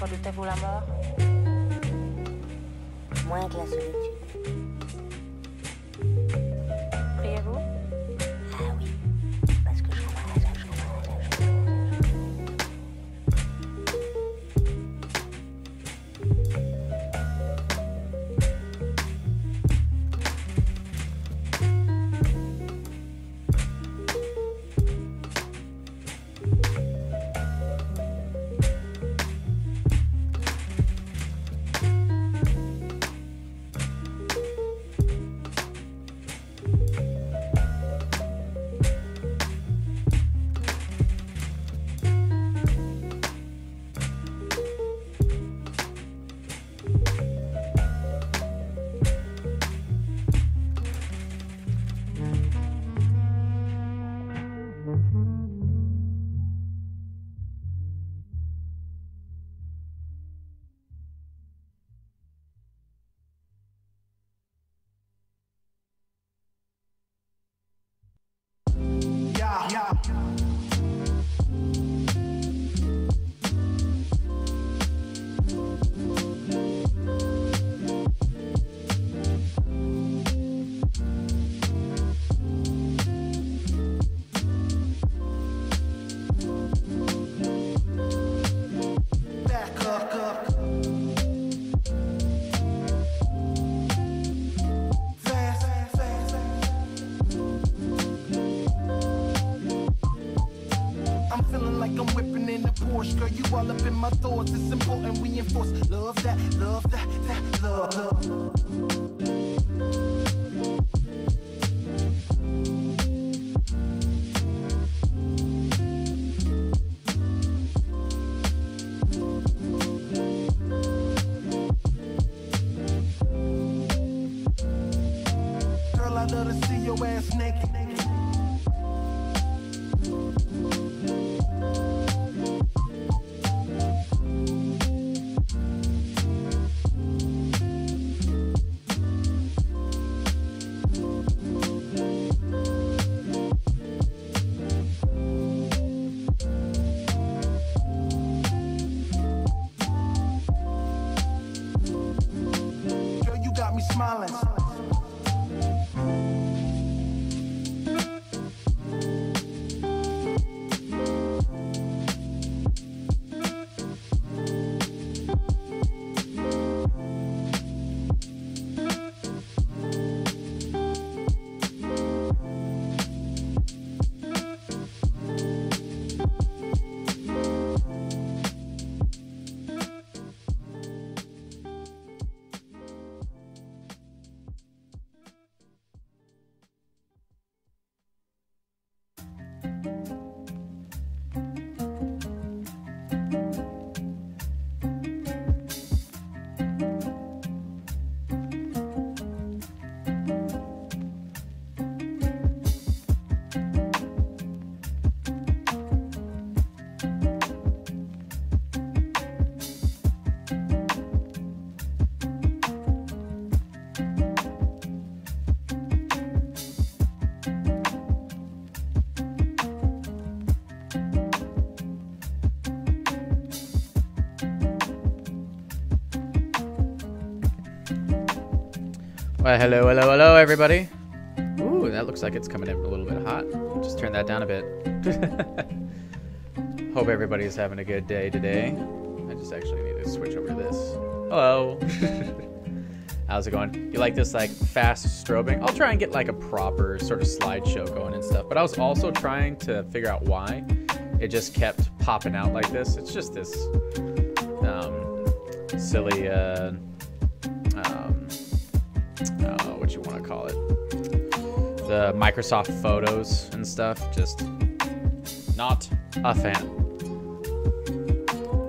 Redoutez-vous la mort? Moins que la solitude. Priez-vous? Ah oui, parce que je comprends. Girl, you all up in my thoughts. It's important we enforce love that, love. Girl, I love to see your ass naked. Smiling. Well, hello, everybody. Ooh, that looks like it's coming in a little bit hot. Just turn that down a bit. Hope everybody's having a good day today. I just actually need to switch over to this. Hello. How's it going? You like this, like, fast strobing? I'll try and get, like, a proper sort of slideshow going and stuff. But I was also trying to figure out why it just kept popping out like this. It's just this silly... what you want to call it, the Microsoft Photos and stuff. Just not a fan.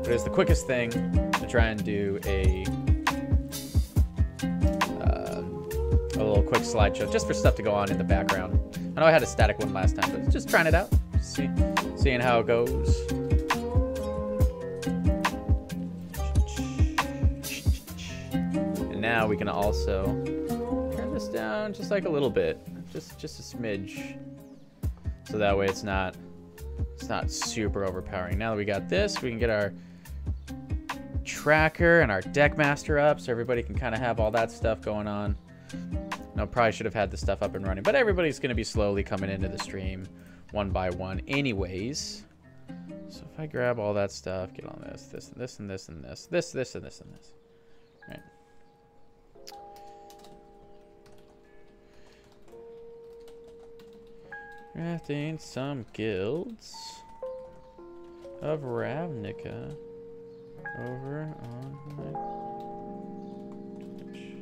But it's the quickest thing to try and do a little quick slideshow just for stuff to go on in the background. I know I had a static one last time, but just trying it out, seeing how it goes. And now we can also turn this down just like a little bit, just a smidge, so that way it's not super overpowering. Now that we got this, we can get our tracker and our deck master up so everybody can kind of have all that stuff going on. No, probably should have had the stuff up and running, but everybody's going to be slowly coming into the stream one by one anyways. So if I grab all that stuff, get on this, this, and this, and this, and this, this, this, and this, and this. Right. Crafting some guilds of Ravnica over on my Twitch.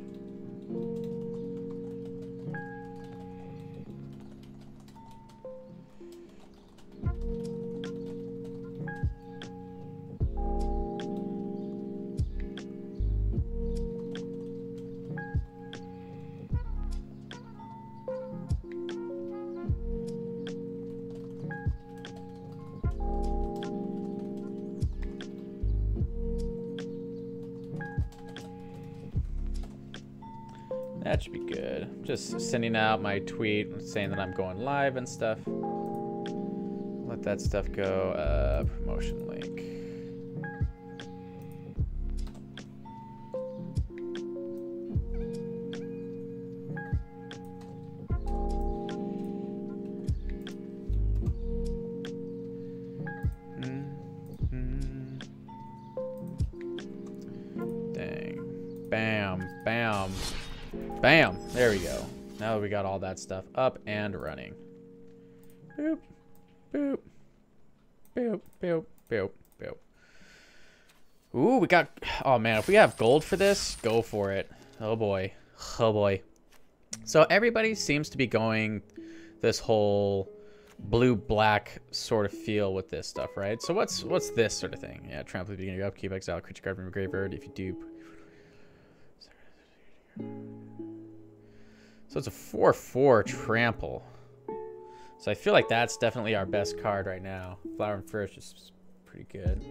That should be good. Just sending out my tweet saying that I'm going live and stuff. Let that stuff go. Promotion link. Dang. Bam. Bam. Bam! There we go. Now that we got all that stuff up and running. Boop. Boop. Boop. Boop. Boop. Boop. Ooh, we got... Oh, man. If we have gold for this, go for it. Oh, boy. Oh, boy. So everybody seems to be going this whole blue-black sort of feel with this stuff, right? So what's this sort of thing? Yeah, trample at the beginning of your upkeep, exile a creature card from your graveyard if you do... So it's a 4/4 trample. So I feel like that's definitely our best card right now. Flower and First is pretty good.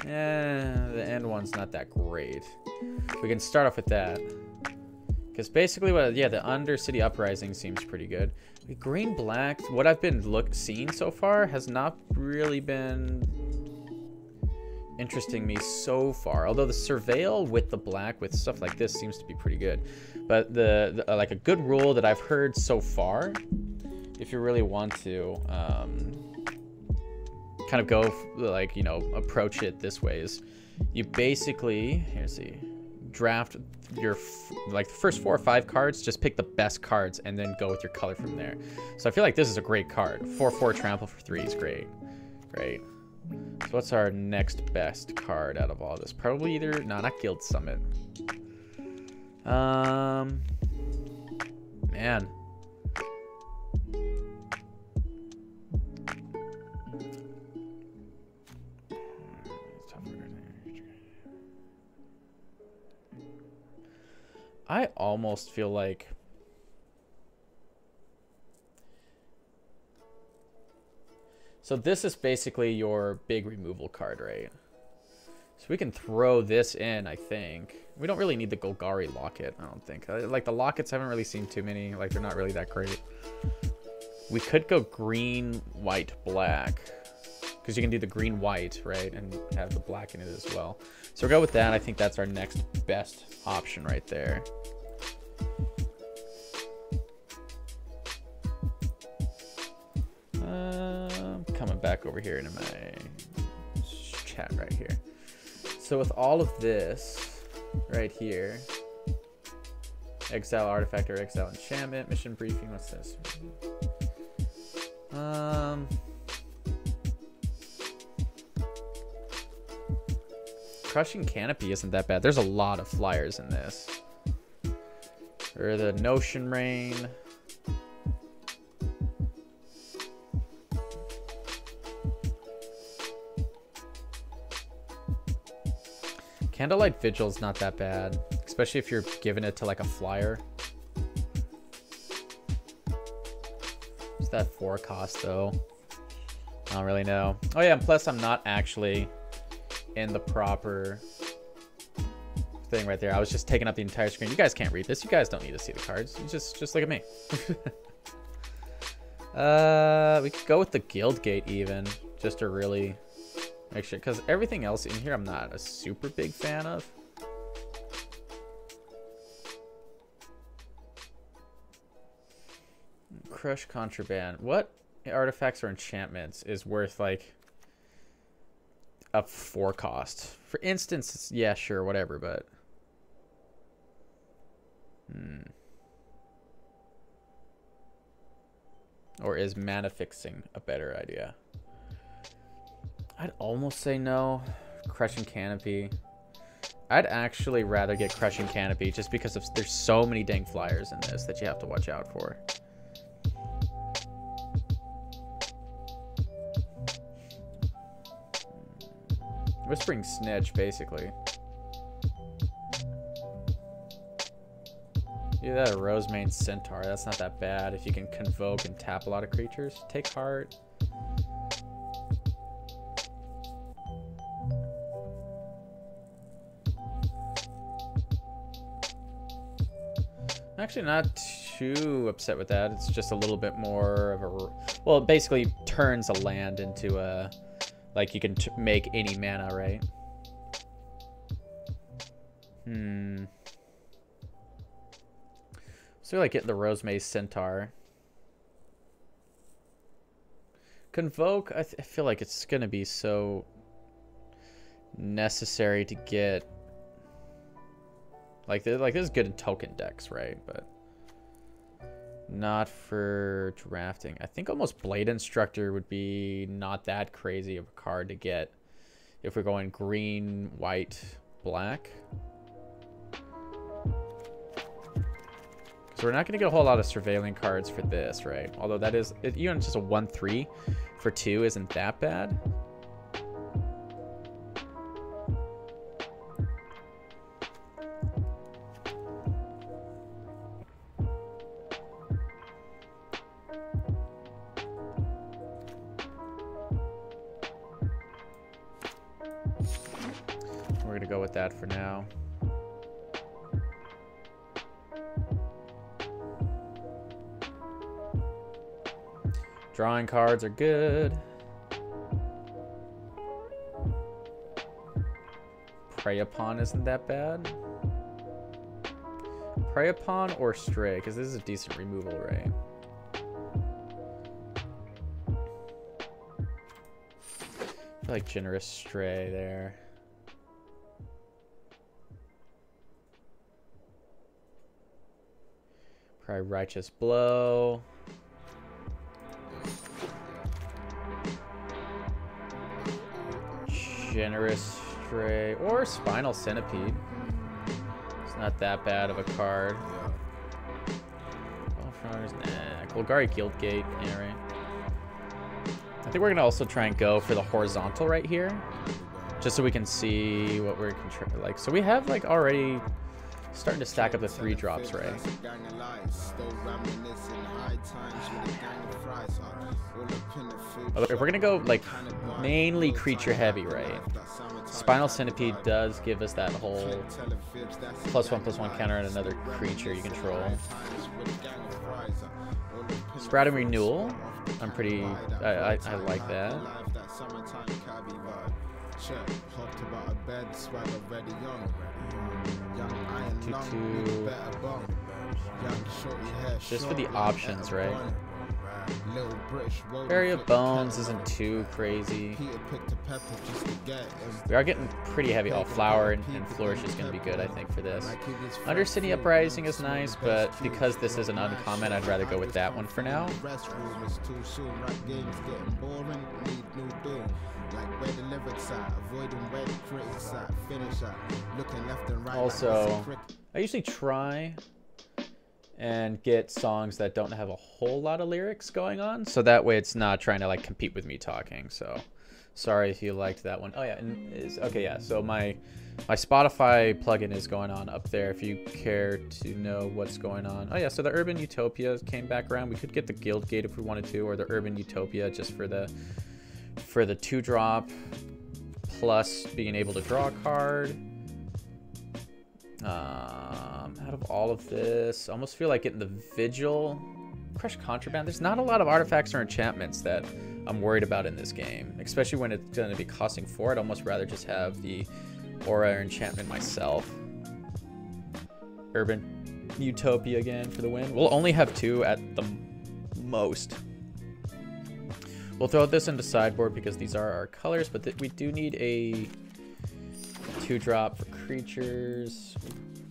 Yeah, the end one's not that great. We can start off with that. Because basically, yeah, the Undercity Uprising seems pretty good. Green-black, what I've been seeing so far has not really been interesting me so far, although the Surveil with the black with stuff like this seems to be pretty good. But the like a good rule that I've heard so far, if you really want to kind of go like, you know, approach it this way, is you basically, here's the draft your like the first 4 or 5 cards, just pick the best cards and then go with your color from there. So I feel like this is a great card. 4/4 trample for 3 is great. Great. So what's our next best card out of all this? Probably either... No, not Guild Summit. Man. I almost feel like... So this is basically your big removal card, right? So we can throw this in, I think. We don't really need the Golgari Locket, I don't think. Like, the Lockets, I haven't really seen too many. Like, they're not really that great. We could go green, white, black. Because you can do the green, white, right? And have the black in it as well. So we'll go with that. I think that's our next best option right there. Coming back over here into my chat right here. So with all of this right here, exile artifact or exile enchantment, mission briefing, what's this? Crushing Canopy isn't that bad. There's a lot of flyers in this. Or the Notion Rain. Candlelight Vigil's not that bad, especially if you're giving it to like a flyer. What's that 4 cost though? I don't really know. Oh yeah, and plus I'm not actually in the proper thing right there. I was just taking up the entire screen. You guys can't read this. You guys don't need to see the cards. You just look at me. We could go with the guild gate even, just to really make sure, because everything else in here I'm not a super big fan of. Crush contraband. What artifacts or enchantments is worth like a 4 cost? For instance, it's, yeah, sure, whatever, but or is mana fixing a better idea? I'd almost say no. Crushing Canopy. I'd actually rather get Crushing Canopy just because there's so many dang flyers in this that you have to watch out for. Whispering Snitch, basically. Yeah, that a Rosemane Centaur. That's not that bad if you can convoke and tap a lot of creatures. Take Heart. I'm actually not too upset with that. It's just a little bit more of a... Well, it basically turns a land into a... Like, you can make any mana, right? So, like, getting the Rosemane Centaur. Convoke, I feel like it's going to be so necessary to get... Like, this is good in token decks, right? But not for drafting. I think almost Blade Instructor would be not that crazy of a card to get if we're going green, white, black. So we're not going to get a whole lot of surveilling cards for this, right? Although that is, even just a 1/3 for 2 isn't that bad. We're going to go with that for now. Drawing cards are good. Prey Upon isn't that bad. Prey Upon or Stray, because this is a decent removal, right? I feel like Generous Stray there. Probably Righteous Blow. Generous Stray or Spinal Centipede. It's not that bad of a card. Nah. Golgari Guildgate. Yeah, right. I think we're gonna also try and go for the horizontal right here, just so we can see what we're like. So we have like already starting to stack up the 3 drops, right? If we're gonna go like mainly creature heavy, right? Spinal Centipede does give us that whole +1/+1 counter on another creature you control. Sprouting Renewal, I like that. 2/2. Just for the options, right? Area of Bones isn't too crazy. We are getting pretty heavy. Oh, Flower and Flourish is going to be good, I think, for this. Undercity Uprising is nice, but because this is an uncommon, I'd rather go with that one for now. Also, I usually try and get songs that don't have a whole lot of lyrics going on, so that way it's not trying to like compete with me talking. So sorry if you liked that one. Oh yeah, and okay, yeah, so my Spotify plugin is going on up there if you care to know what's going on. Oh yeah, so the Urban Utopia came back around. We could get the Guild Gate if we wanted to, or the Urban Utopia just for the 2-drop plus being able to draw a card. Out of all of this, I almost feel like getting the Vigil Crush Contraband. There's not a lot of artifacts or enchantments that I'm worried about in this game, especially when it's going to be costing 4. I'd almost rather just have the aura or enchantment myself. Urban Utopia again for the win. We'll only have 2 at the most. We'll throw this into sideboard because these are our colors, but we do need a 2-drop for creatures.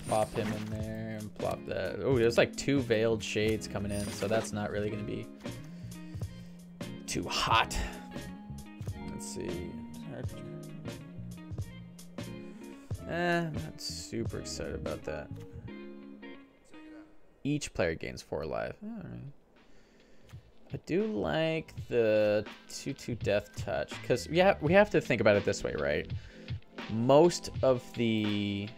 Plop him in there and plop that. Oh, there's like 2 Veiled Shades coming in, so that's not really going to be too hot. Let's see. Not super excited about that. Each player gains 4 life. All right. I do like the 2/2 Death Touch because we have to think about it this way, right? Most of the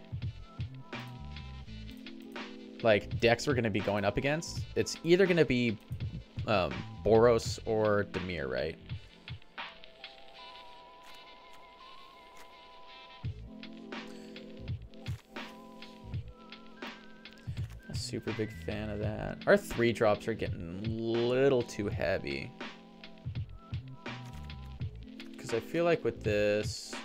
like decks we're going to be going up against, it's either going to be Boros or Dimir, right? A super big fan of that. Our 3-drops are getting a little too heavy. Because I feel like with this...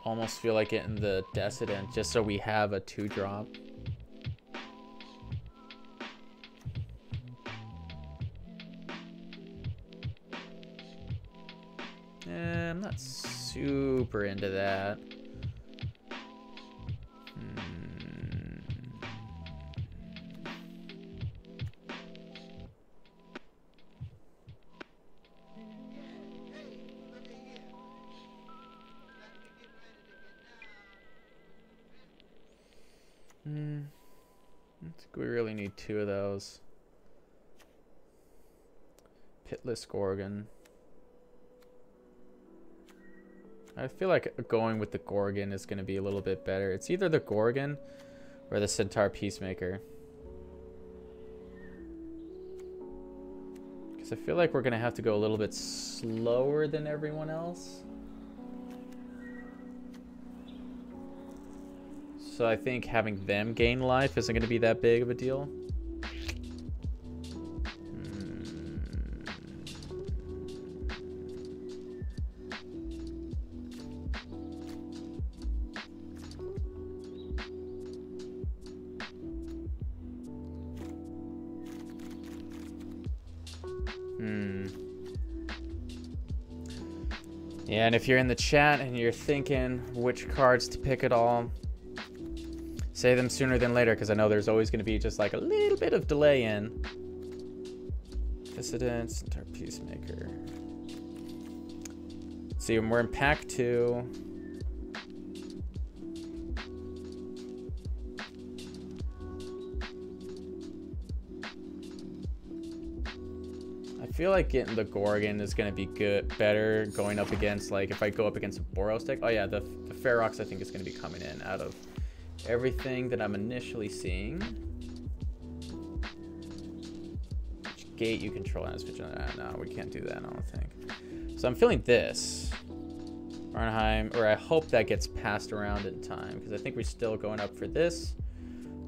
almost feel like getting the Decadent just so we have a 2-drop. I'm not super into that. I think we really need 2 of those. Pitless Gorgon. I feel like going with the Gorgon is going to be a little bit better. It's either the Gorgon or the Centaur Peacemaker. Because I feel like we're going to have to go a little bit slower than everyone else. So I think having them gain life isn't going to be that big of a deal. Yeah, and if you're in the chat and you're thinking which cards to pick at all, say them sooner than later, because I know there's always going to be just like a little bit of delay in. Dissidents and our Peacemaker. See, when we're in pack 2. I feel like getting the Gorgon is going to be better going up against, like, if I go up against a Boros deck. Oh yeah, the Ferox I think is going to be coming in out of everything that I'm initially seeing. Which gate you control as vigilant? No, we can't do that, I don't think. So I'm feeling this. Arnheim, or I hope that gets passed around in time, because I think we're still going up for this.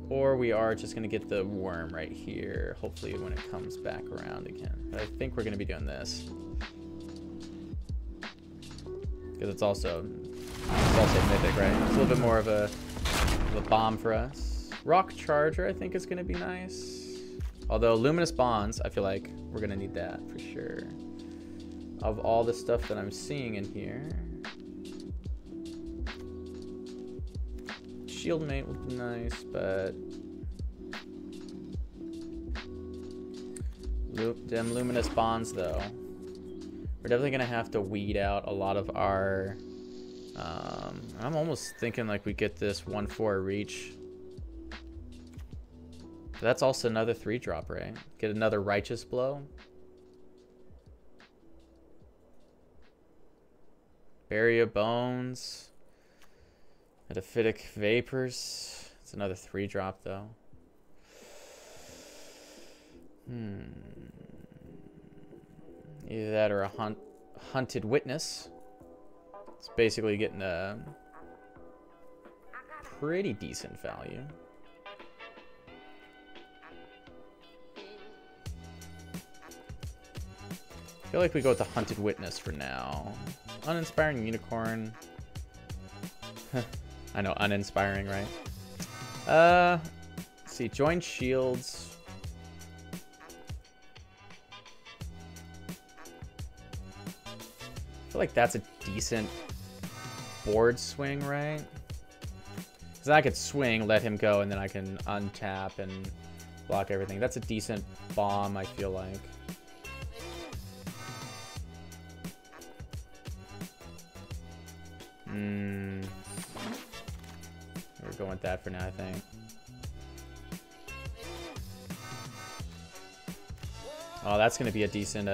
Or we are just going to get the worm right here, hopefully when it comes back around again. But I think we're going to be doing this. Because it's also mythic, right? It's a little bit more of a bomb for us. Rock Charger I think is going to be nice. Although Luminous Bonds, I feel like we're going to need that for sure. Of all the stuff that I'm seeing in here. Shieldmate would be nice, but them Luminous Bonds though. We're definitely gonna have to weed out a lot of our I'm almost thinking like we get this 1/4 reach. But that's also another 3-drop, right? Get another Righteous Blow. Barrier Bones. Metaphytic Vapors. It's another 3-drop though. Either that or a Hunted Witness. It's basically getting a pretty decent value. I feel like we go with the Hunted Witness for now. Uninspiring Unicorn. I know, uninspiring, right? Let's see, Join Shields. I feel like that's a decent board swing, right? Because I could swing, let him go, and then I can untap and block everything. That's a decent bomb, I feel like. We're going with that for now, I think. Oh, that's going to be a decent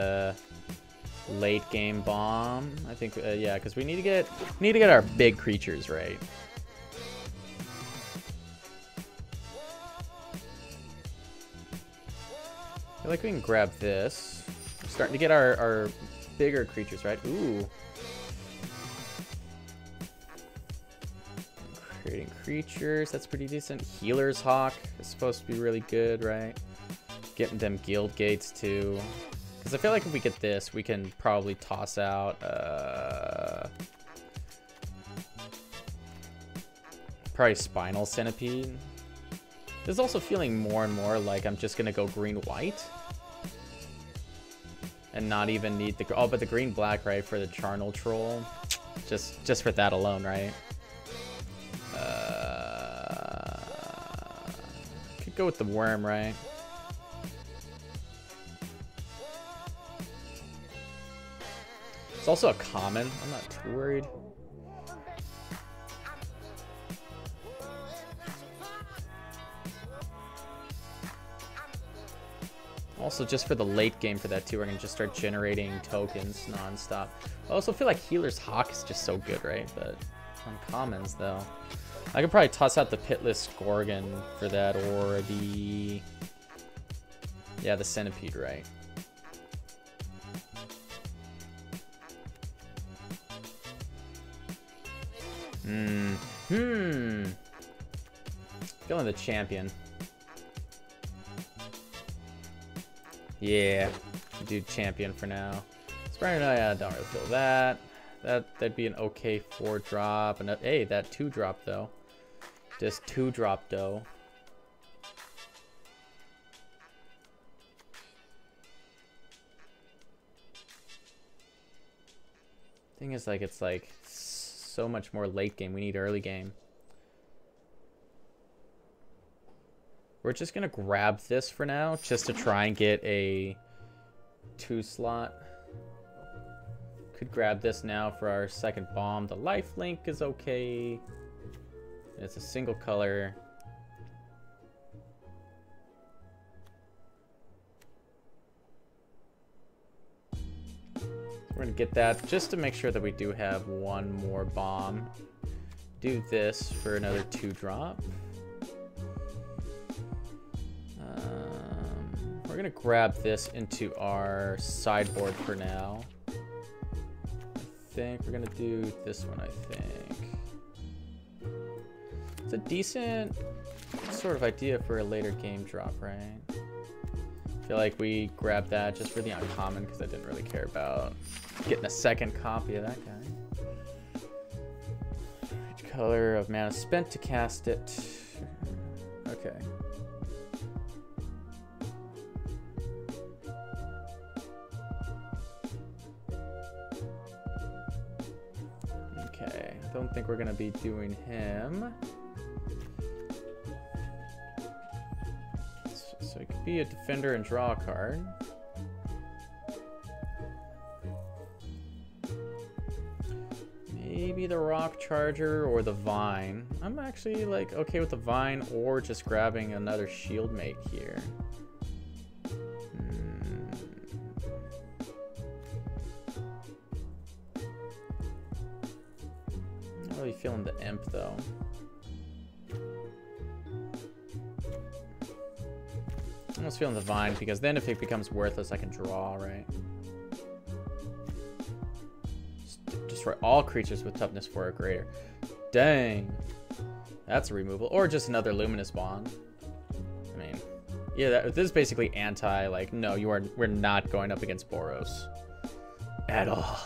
late game bomb. I think, yeah, because we need to get our big creatures right. I feel like we can grab this. We're starting to get our bigger creatures right. Ooh. Creating creatures, that's pretty decent. Healer's Hawk is supposed to be really good, right? Getting them guild gates too. Because I feel like if we get this, we can probably toss out probably Spinal Centipede. This is also feeling more and more like I'm just gonna go green-white and not even need the but the green-black, right, for the Charnel Troll. Just for that alone, right? Could go with the worm, right? It's also a common. I'm not too worried. Also, just for the late game for that too, we're gonna just start generating tokens non-stop. I also feel like Healer's Hawk is just so good, right? But on commons though, I could probably toss out the Pitless Gorgon for that, or the Centipede, right? Feeling the champion. Yeah, do champion for now. Sparring, I don't really feel that. That'd be an okay 4-drop. And hey, that 2-drop though. Just 2-drop though. Thing is, like, it's like so much more late game. We need early game. We're just gonna grab this for now, just to try and get a 2-slot. Could grab this now for our second bomb. The lifelink is okay. It's a single color. We're gonna get that just to make sure that we do have one more bomb. Do this for another 2-drop. We're gonna grab this into our sideboard for now. I think we're gonna do this one, I think. It's a decent sort of idea for a later game drop, right? I feel like we grabbed that just for the uncommon because I didn't really care about getting a second copy of that guy. Each color of mana spent to cast it. Okay. Okay, don't think we're gonna be doing him. So he could be a defender and draw a card. Maybe the Rock Charger or the Vine. I'm actually like okay with the Vine or just grabbing another Shield Mate here. Not really feeling the Imp though. I'm almost feeling the Vine because then if it becomes worthless, I can draw, right? Destroy all creatures with toughness 4 or greater. Dang. That's a removal. Or just another Luminous Bond. I mean, yeah, this is basically anti, like, no, we're not going up against Boros. At all.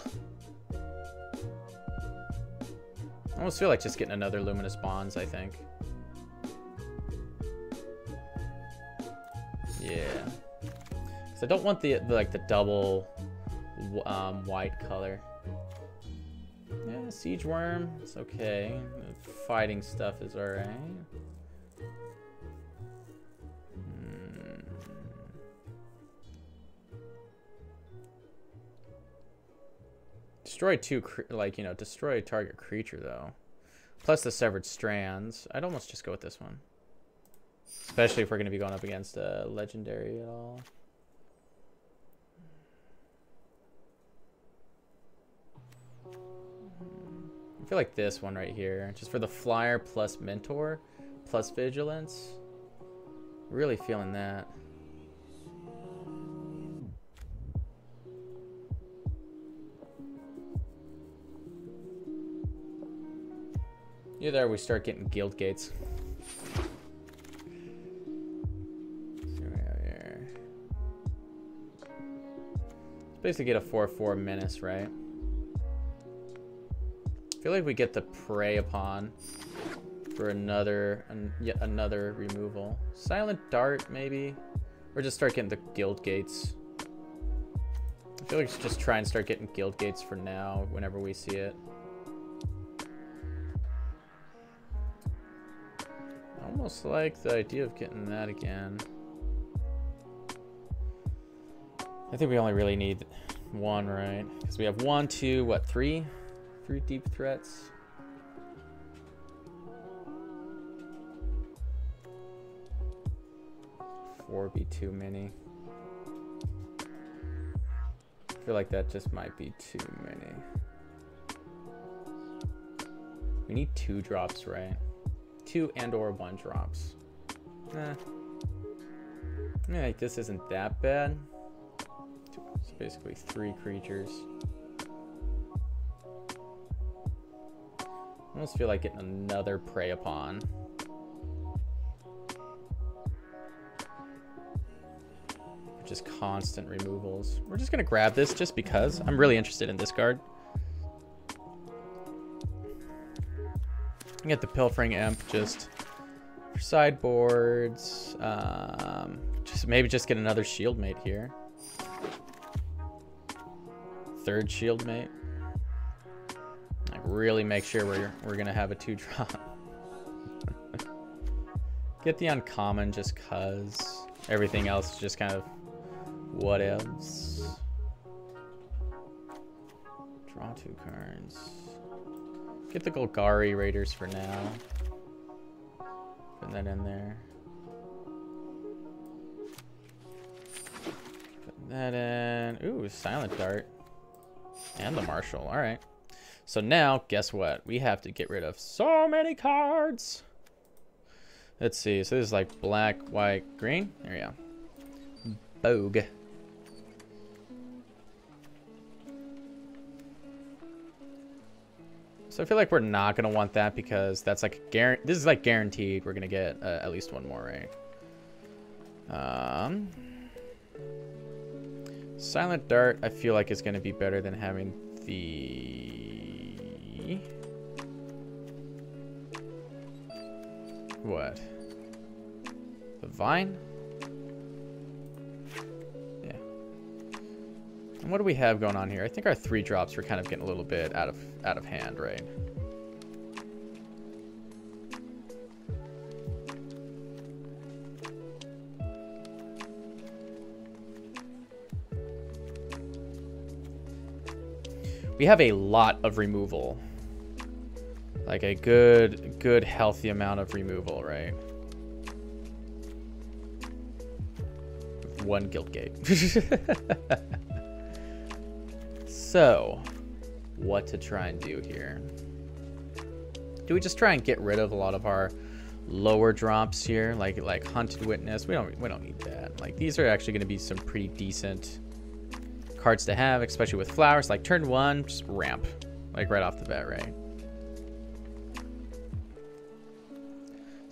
I almost feel like just getting another Luminous Bonds, I think. Yeah. So I don't want the like the double white color. Yeah, Siege Worm, it's okay. The fighting stuff is alright. Destroy destroy target creature though. Plus the Severed Strands. I'd almost just go with this one. Especially if we're going to be going up against a legendary at all. I feel like this one right here. Just for the flyer plus Mentor plus Vigilance. Really feeling that. Yeah, there we start getting guild gates. Basically get a 4/4 menace, right? I feel like we get the Prey Upon for yet another removal. Silent Dart, maybe? Or just start getting the guild gates. I feel like we should just try and start getting guild gates for now, whenever we see it. I almost like the idea of getting that again. I think we only really need one, right? Because we have 1, 2, what, 3? 3 deep threats. Four be too many. I feel like that just might be too many. We need 2 drops, right? 2 and/or 1 drops. Yeah, like this isn't that bad. It's basically 3 creatures. I almost feel like getting another Prey Upon. Just constant removals. We're just gonna grab this just because I'm really interested in this card. Get the Pilfering Imp just for sideboards. Maybe just get another Shieldmate here. 3rd Shieldmate. Like really make sure we're gonna have a 2-drop. Get the uncommon just cause everything else is just kind of whatevs. Draw 2 cards. Get the Golgari Raiders for now. Put that in there. Put that in. Ooh, Silent Dart. And the Marshal. Alright. So now, guess what? We have to get rid of so many cards. Let's see. So this is like black, white, green. There we go. Bogue. So I feel like we're not going to want that because that's like this is like guaranteed we're going to get at least 1 more, right? Silent Dart I feel like is going to be better than having the... What? The Vine? Yeah. And what do we have going on here? I think our 3 drops were kind of getting a little bit out of hand, right? We have a lot of removal. Like a good healthy amount of removal, right? With 1 guild gate. So, what to try and do here? Do we just try and get rid of a lot of our lower drops here, like Hunted Witness? We don't need that. Like these are actually going to be some pretty decent cards to have, especially with flowers. Like turn 1, just ramp, like right off the bat, right?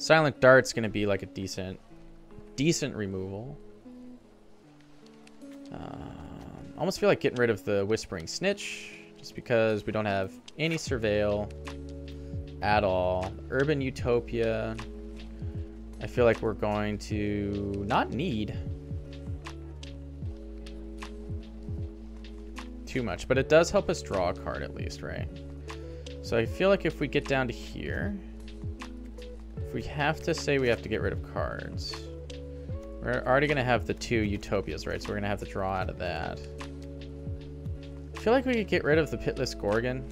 Silent Dart's going to be like a decent removal. Almost feel like getting rid of the Whispering Snitch, just because we don't have any Surveil at all. Urban Utopia, I feel like we're going to not need too much, but it does help us draw a card at least, right? So I feel like if we get down to here, if we have to say we have to get rid of cards, we're already going to have the 2 Utopias, right? So we're going to have to draw out of that. I feel like we could get rid of the Pitless Gorgon.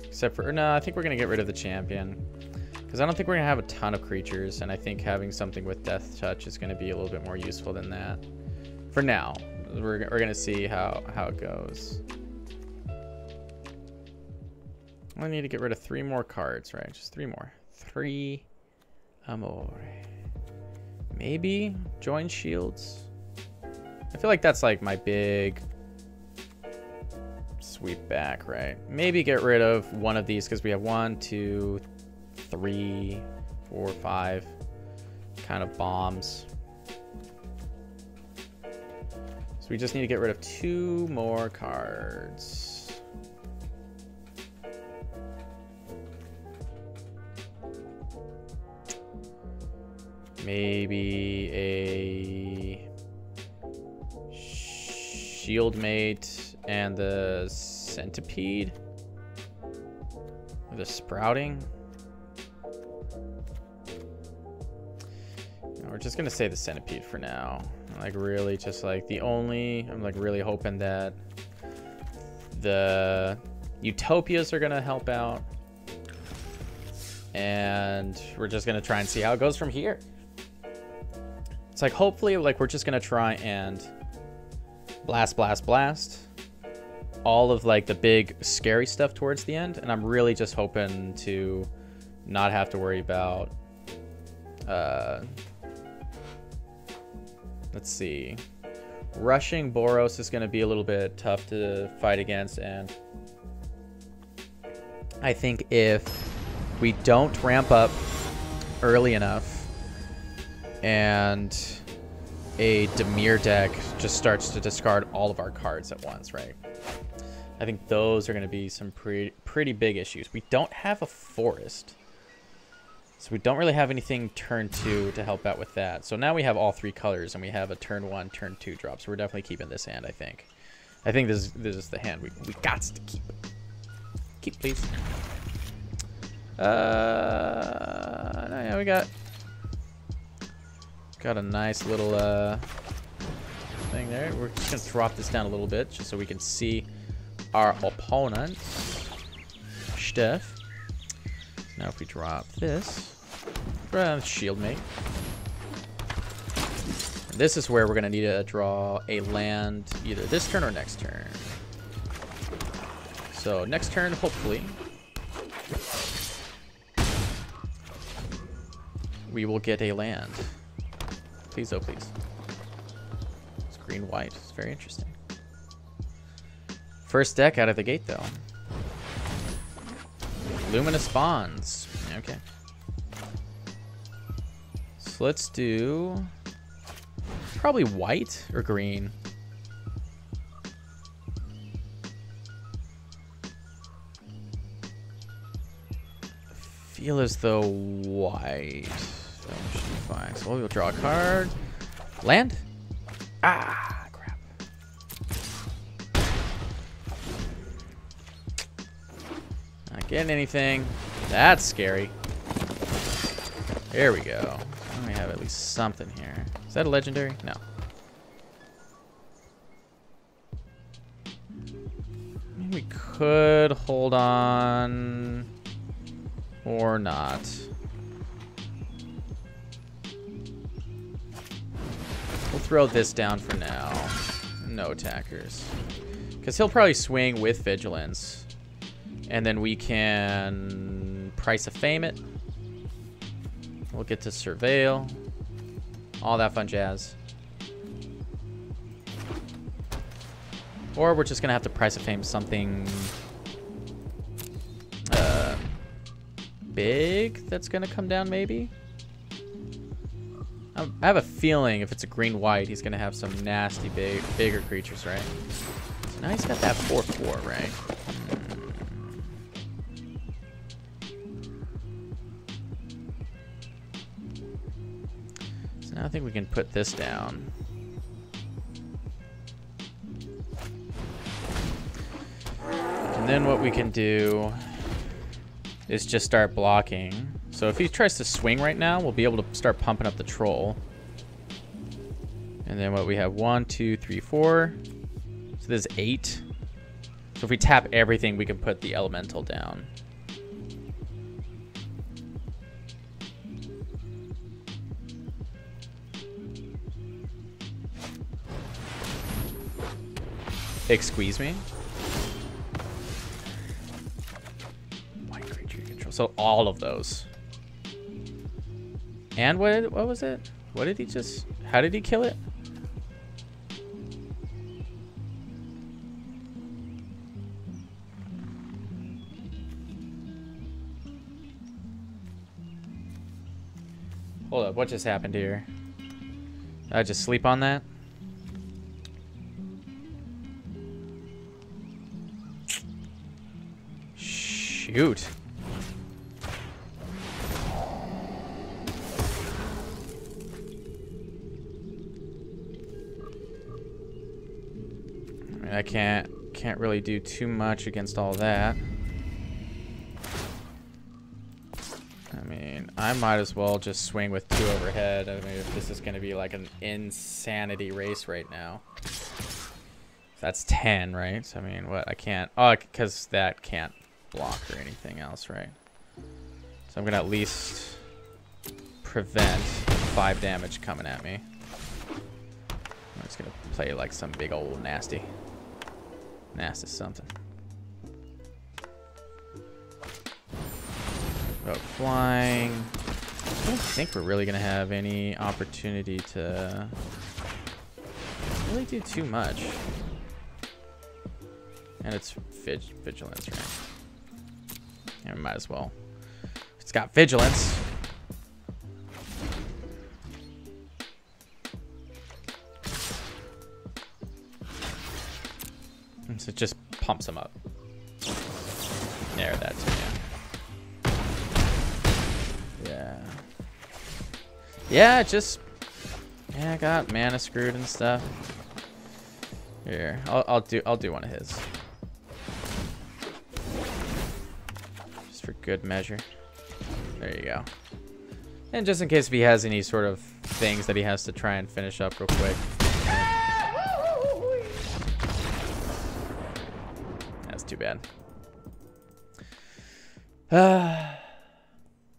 Except for, no, I think we're going to get rid of the Champion. Because I don't think we're going to have a ton of creatures. And I think having something with Death Touch is going to be a little bit more useful than that. For now. We're going to see how it goes. I need to get rid of 3 more cards, right? Just 3 more. 3 amore. Maybe Join Shields. I feel like that's like my big sweep back, right? Maybe get rid of one of these because we have 1, 2, 3, 4, 5 kind of bombs. So we just need to get rid of 2 more cards. Maybe a Shieldmate and the Centipede. Or the Sprouting. No, we're just gonna say the Centipede for now. Like really just like the only, I'm like really hoping that the Utopias are gonna help out. And we're just gonna try and see how it goes from here. It's like hopefully like we're just gonna try and blast all of like the big scary stuff towards the end, and I'm really just hoping to not have to worry about let's see, rushing Boros is going to be a little bit tough to fight against, and I think if we don't ramp up early enough and a Dimir deck just starts to discard all of our cards at once, right? I think those are going to be some pretty big issues. We don't have a forest, so we don't really have anything turn 2 to help out with that. So now we have all 3 colors, and we have a turn 1, turn 2 drop. So we're definitely keeping this hand, I think. I think this is the hand we got to keep. Keep, please. Yeah, we got a nice little thing there. We're just gonna drop this down a little bit just so we can see our opponent's stuff. Now if we drop this, Shieldmate. This is where we're gonna need to draw a land either this turn or next turn. So next turn, hopefully, we will get a land. Please, oh please. It's green-white. It's very interesting. First deck out of the gate, though. Luminous Bonds. Okay. So let's do probably white or green. I feel as though white. So should be fine. So we'll draw a card. Land. Ah, crap. Not getting anything. That's scary. There we go. We have at least something here. Is that a legendary? No. I mean, we could hold on or not. We'll throw this down for now. No attackers. Because he'll probably swing with Vigilance. And then we can Price of Fame it. We'll get to Surveil. All that fun jazz. Or we're just going to have to Price of Fame something big that's gonna come down maybe. I have a feeling if it's a green-white, he's gonna have some nasty bigger creatures, right? So now he's got that 4/4, right? So now I think we can put this down. And then what we can do is just start blocking. So if he tries to swing right now, we'll be able to start pumping up the troll. And then what we have, 1, 2, 3, 4. So there's 8. So if we tap everything, we can put the elemental down. Squeeze me. White creature control. So all of those. And what was it? What did he just... How did he kill it? Hold up, what just happened here? Did I just sleep on that? Shoot. I mean, I can't really do too much against all that. I mean, I might as well just swing with 2 overhead. I mean, if this is going to be like an insanity race right now. That's 10, right? So, I mean, what? I can't... Oh, because that can't block or anything else, right? So I'm going to at least prevent 5 damage coming at me. I'm just going to play like some big old nasty something. Go flying. I don't think we're really going to have any opportunity to really do too much. And it's vigilance, right? Yeah, we might as well. It's got vigilance. And so it just pumps him up. There, that's it, yeah. Yeah, just... Yeah, I got mana screwed and stuff. Here, I'll do one of his. For good measure. There you go. And just in case if he has any sort of things that he has to try and finish up real quick. That's too bad.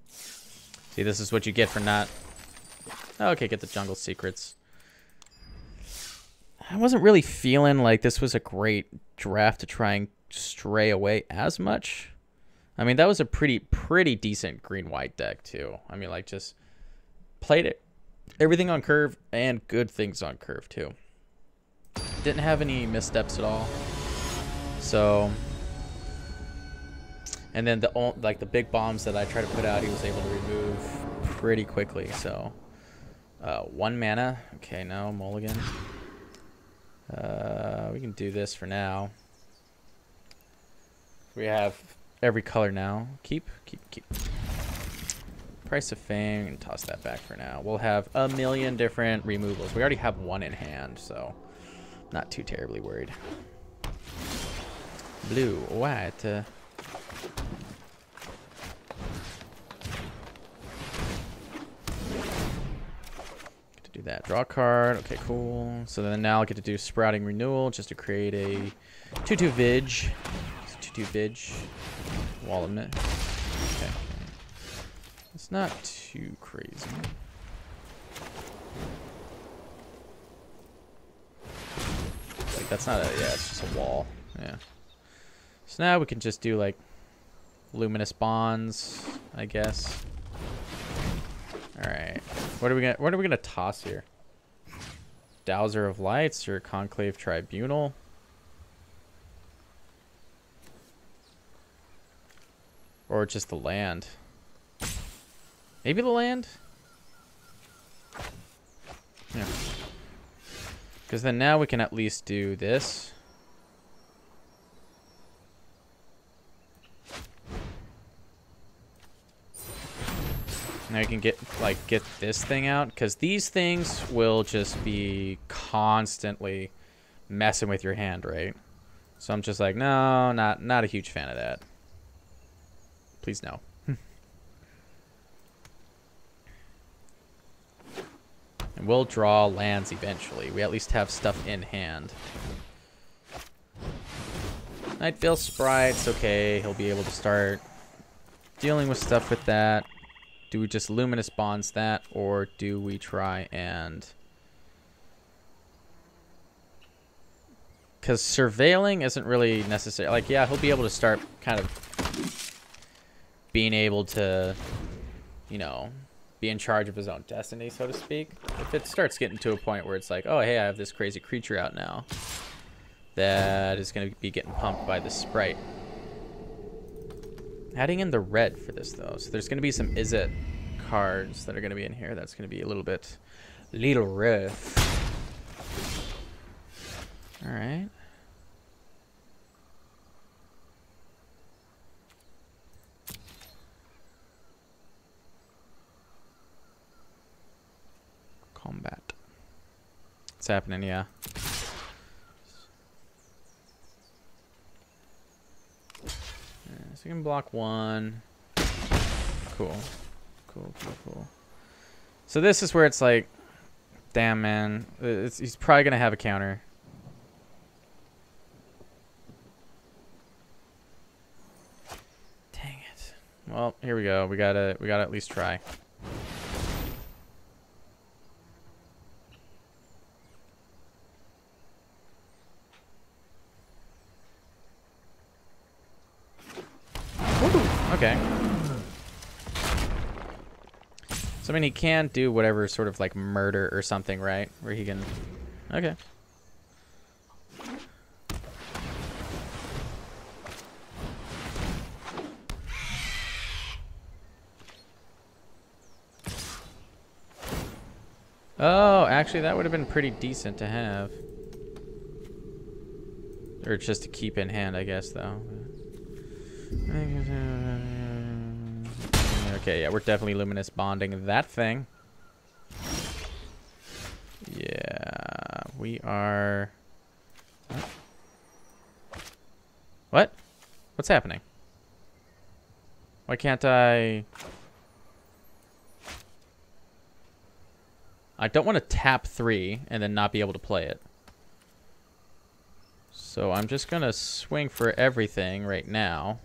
See, this is what you get for not... Okay, get the jungle secrets. I wasn't really feeling like this was a great draft to try and stray away as much. I mean, that was a pretty decent green-white deck, too. I mean, like, just played it. Everything on curve and good things on curve, too. Didn't have any missteps at all. So... And then the big bombs that I tried to put out, he was able to remove pretty quickly. So, 1 mana. Okay, no, mulligan. We can do this for now. We have... every color now. Keep. Price of Fame, and toss that back for now. We'll have a million different removals. We already have 1 in hand, so not too terribly worried. Blue, white. Get to do that. Draw a card. Okay, cool. So then now I'll get to do Sprouting Renewal just to create a 2/2 Vig. 2/2 Vig. Wall of it. Okay. It's not too crazy. Like, that's not a... Yeah, it's just a wall. Yeah. So now we can just do, like, Luminous Bonds, I guess. Alright. What are we gonna toss here? Dowser of Lights or Conclave Tribunal? Or just the land. Maybe the land? Yeah. Because then now we can at least do this. Now you can get this thing out, because these things will just be constantly messing with your hand, right? So I'm just like, no, not a huge fan of that. Please no. And we'll draw lands eventually. We at least have stuff in hand. Nightveil Sprite's okay. He'll be able to start dealing with stuff with that. Do we just Luminous Bonds that, or do we try and... Because surveilling isn't really necessary. Like, yeah, he'll be able to start kind of being able to, you know, be in charge of his own destiny, so to speak. If it starts getting to a point where it's like, oh, hey, I have this crazy creature out now that is going to be getting pumped by the Sprite. Adding in the red for this, though. So there's going to be some Izzet cards that are going to be in here. That's going to be a little rough. All right. Combat. It's happening, yeah. So you can block one. Cool. Cool. So this is where it's like, damn, man. He's probably going to have a counter. Dang it. Well, here we go. We gotta at least try. Okay. So, I mean, he can do whatever sort of, like, murder or something, right? Where he can... Okay. Oh, actually, that would have been pretty decent to have. Or just to keep in hand, I guess, though. Okay, yeah, we're definitely Luminous Bonding that thing. Yeah, we are... What? What's happening? Why can't I... I don't want to tap 3 and then not be able to play it. So I'm just going to swing for everything right now.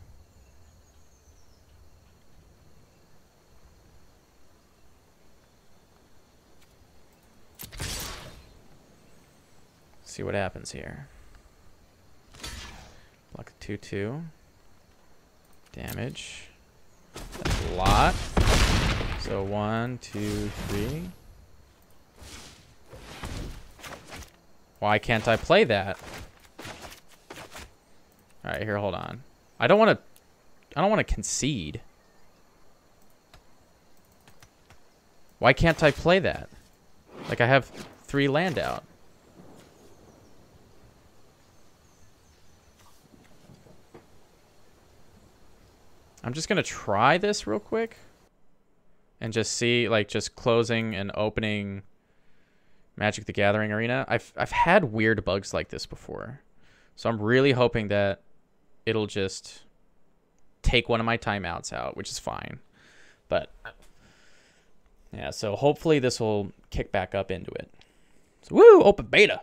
See what happens here. Block a 2/2. Damage. That's a lot. So 1, 2, 3. Why can't I play that? All right, here, hold on. I don't want to concede. Why can't I play that? Like, I have 3 land out. I'm just going to try this real quick and just see, like, just closing and opening Magic the Gathering Arena. I've had weird bugs like this before. So I'm really hoping that it'll just take one of my timeouts out, which is fine. But yeah, so hopefully this will kick back up into it. So, woo, open beta.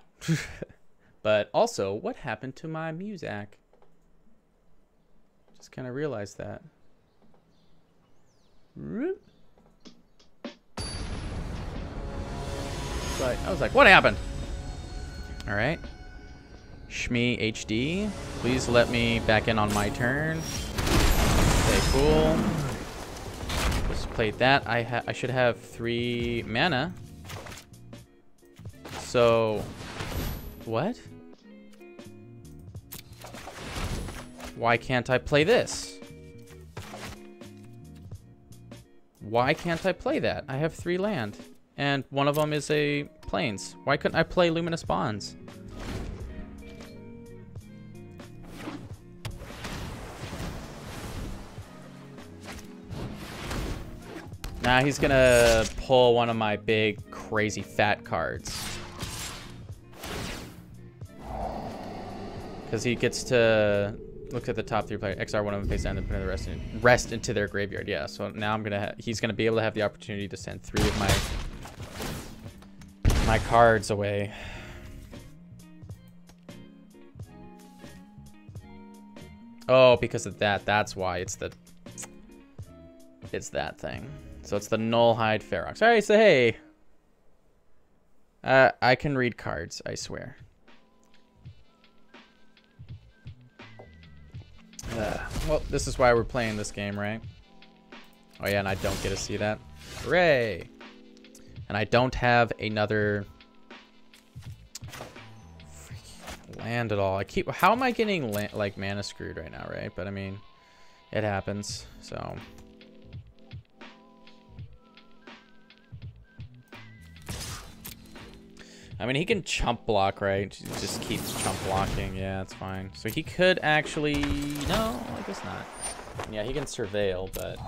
But also, what happened to my Muzak? Just kind of realized that. But I was like, what happened? All right. Shmi HD. Please let me back in on my turn. Okay, cool. Just played that. I should have 3 mana. So, what? Why can't I play this? Why can't I play that? I have 3 land. And one of them is a plains. Why couldn't I play Luminous Bonds? Nah, he's gonna pull one of my big, crazy, fat cards. Because he gets to look at the top 3 players. XR one of them face down and put the rest into their graveyard. Yeah, so now he's gonna be able to have the opportunity to send 3 of my cards away. Oh, because of that. That's why it's that thing. So it's the Nullhide Ferox. All right, so hey, I can read cards. I swear. Well, this is why we're playing this game, right? Oh yeah, and I don't get to see that. Hooray! And I don't have another freaking land at all. How am I getting like mana screwed right now, right? But I mean, it happens. So I mean, he can chump block, right? He just keeps chump blocking. Yeah, that's fine. So he could actually... No, I guess not. Yeah, he can surveil, but...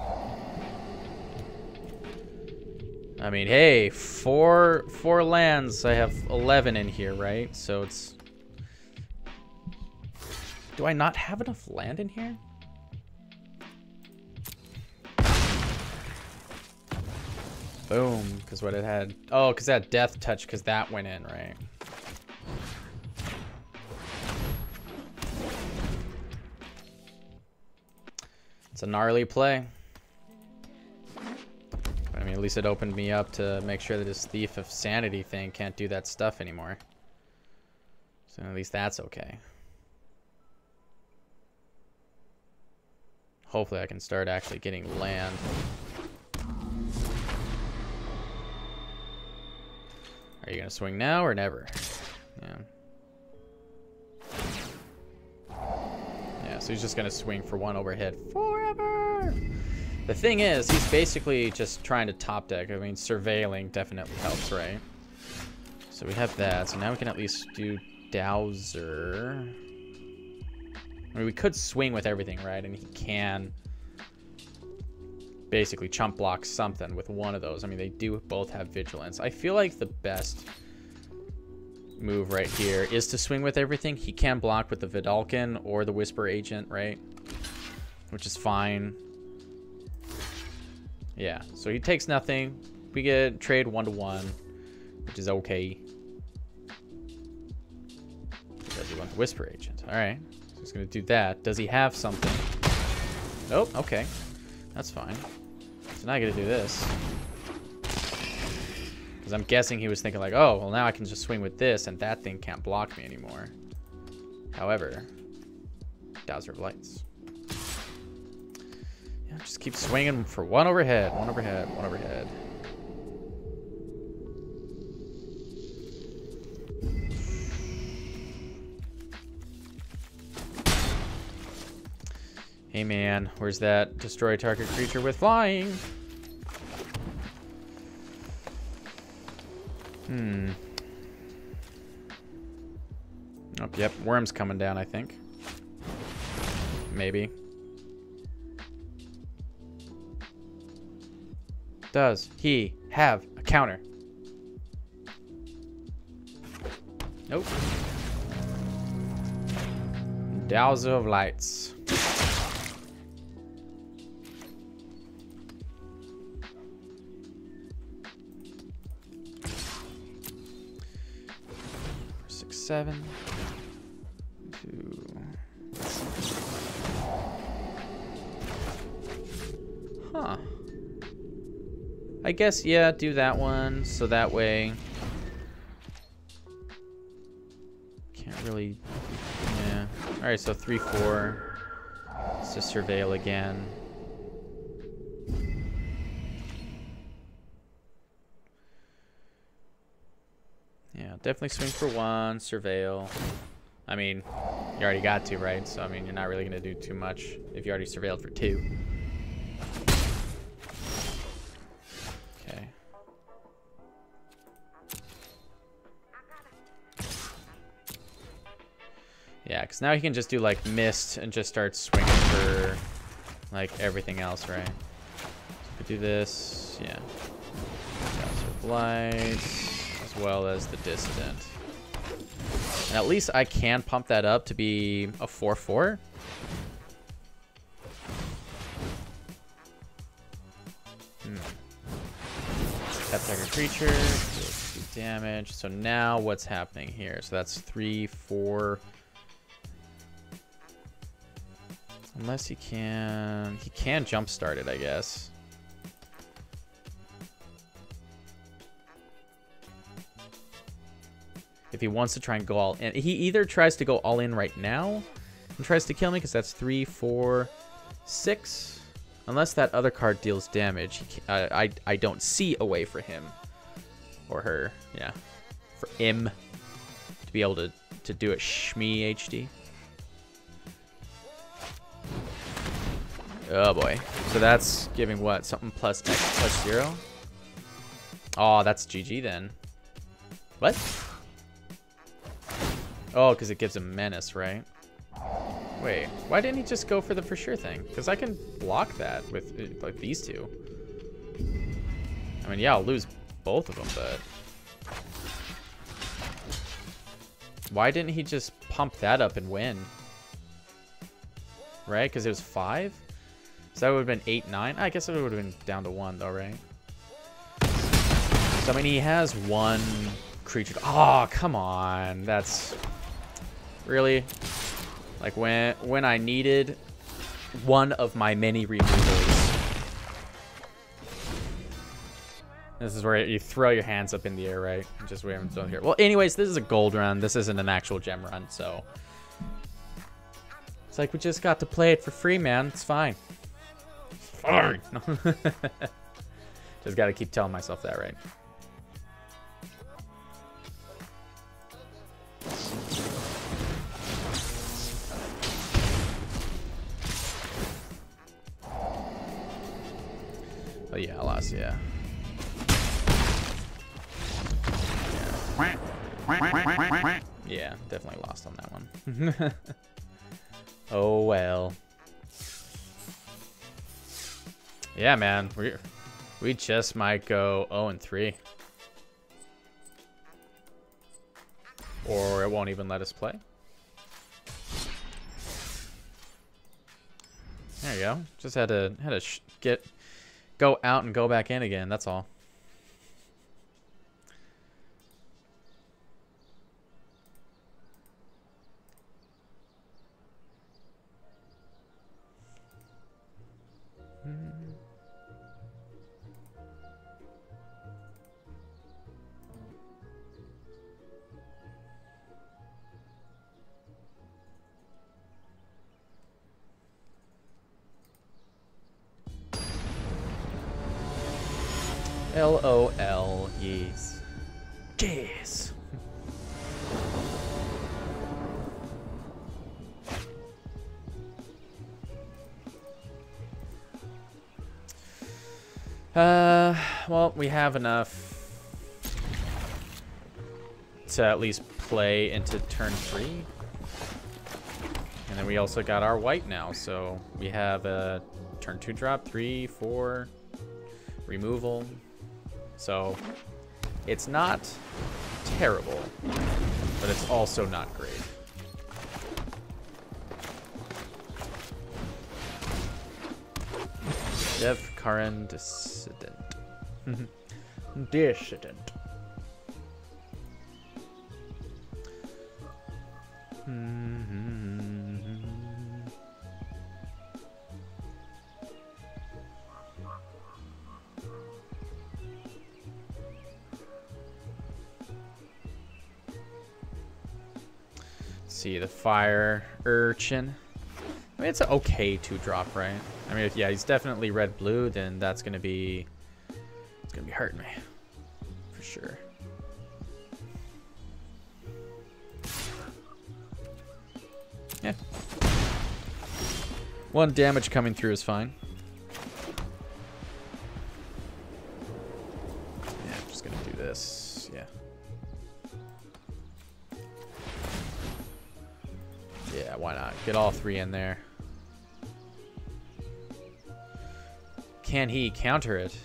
I mean, hey, four lands. I have 11 in here, right? So it's... Do I not have enough land in here? Boom, because what it had... Oh, because that death touch, because that went in, right? It's a gnarly play. But, I mean, at least it opened me up to make sure that this Thief of Sanity thing can't do that stuff anymore. So at least that's okay. Hopefully I can start actually getting land. Are you gonna swing now or never? Yeah. Yeah, so he's just gonna swing for 1 overhead forever. The thing is, he's basically just trying to top deck. I mean, surveilling definitely helps, right? So we have that. So now we can at least do Dowser. I mean, we could swing with everything, right? And he can basically chump block something with one of those. I mean, they do both have vigilance. I feel like the best move right here is to swing with everything. He can block with the Vidalkin or the Whisper Agent, right? Which is fine. Yeah, so he takes nothing. We get trade 1-to-1, which is okay. Does he want the Whisper Agent? All right, so he's gonna do that. Does he have something? Oh, okay, that's fine. So now I gotta do this. Because I'm guessing he was thinking like, oh, well now I can just swing with this and that thing can't block me anymore. However, Dowser of Lights. Yeah, just keep swinging for 1 overhead, 1 overhead, 1 overhead. Hey man, where's that destroy target creature with flying? Oh, yep, Worm's coming down, I think. Maybe. Does he have a counter? Nope. Dowser of Lights. Seven. 2. Huh. I guess, yeah, do that one. So that way. Can't really. Yeah. Alright, so 3-4. Let's just surveil again. Yeah, definitely swing for 1, surveil. I mean, you already got to, right? So, I mean, you're not really going to do too much if you already surveilled for 2. Yeah, because now he can just do like mist and just start swinging for like everything else, right? So we could do this, yeah. Blight, as well as the Dissident. And at least I can pump that up to be a 4/4. Tap target creature, deals 2 damage. So now what's happening here? So that's 3, 4. Unless he can jumpstart it, I guess. If he wants to try and go all in. He either tries to go all in right now and tries to kill me, because that's 3, 4, 6. Unless that other card deals damage, I don't see a way for him or her, yeah, for him to be able to do it Shmee HD. Oh boy. So that's giving what? Something plus X plus 0? Oh, that's GG then. What? Oh, because it gives him menace, right? Wait, why didn't he just go for the for sure thing? Because I can block that with like these two. I mean, yeah, I'll lose both of them, but why didn't he just pump that up and win? Right? Because it was 5? So that would have been 8, 9. I guess it would have been down to 1 though, right? So I mean, he has 1 creature. Oh, come on. That's really like when I needed one of my many removals. This is where you throw your hands up in the air, right? Just wait until here. Well, anyways, this is a gold run. This isn't an actual gem run, so it's like we just got to play it for free, man. It's fine. Fine. Just got to keep telling myself that, right? Oh yeah, I lost, yeah. Yeah, definitely lost on that one. Oh well. Yeah, man, we just might go 0-3. Or it won't even let us play. There you go. Just had to go out and go back in again. That's all. LOL, yes. Jeez. Well, we have enough to at least play into turn 3. And then we also got our white now, so we have a turn 2 drop, 3, 4, removal. So it's not terrible, but it's also not great. Dev Karan Dissident. Dissident. See the fire urchin. I mean, it's an okay 2-drop, right? I mean, if yeah, he's definitely red-blue, then that's gonna be hurting me for sure. Yeah. 1 damage coming through is fine. Yeah, I'm just gonna do this. Yeah. Yeah, why not? Get all 3 in there. Can he counter it?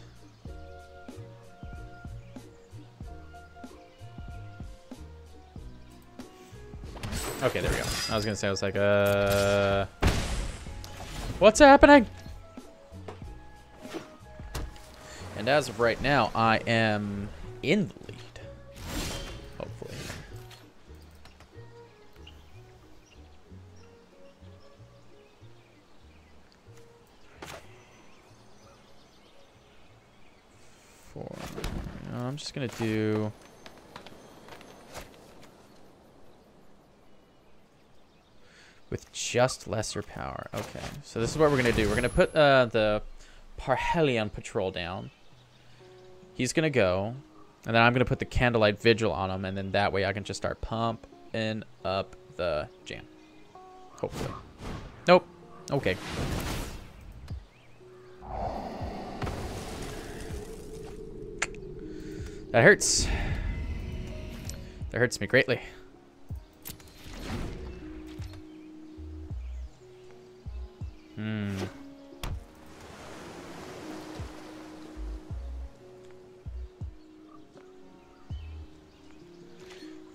Okay, there we go. I was gonna say, I was like, what's happening? And as of right now, I am in the lead. Hopefully. Four. No, I'm just gonna do. With just lesser power. Okay, so this is what we're gonna do. We're gonna put the Parhelion Patrol down. He's gonna go, and then I'm gonna put the Candlelight Vigil on him, and then that way I can just start pumping up the jam. Hopefully. Nope. Okay. That hurts. That hurts me greatly.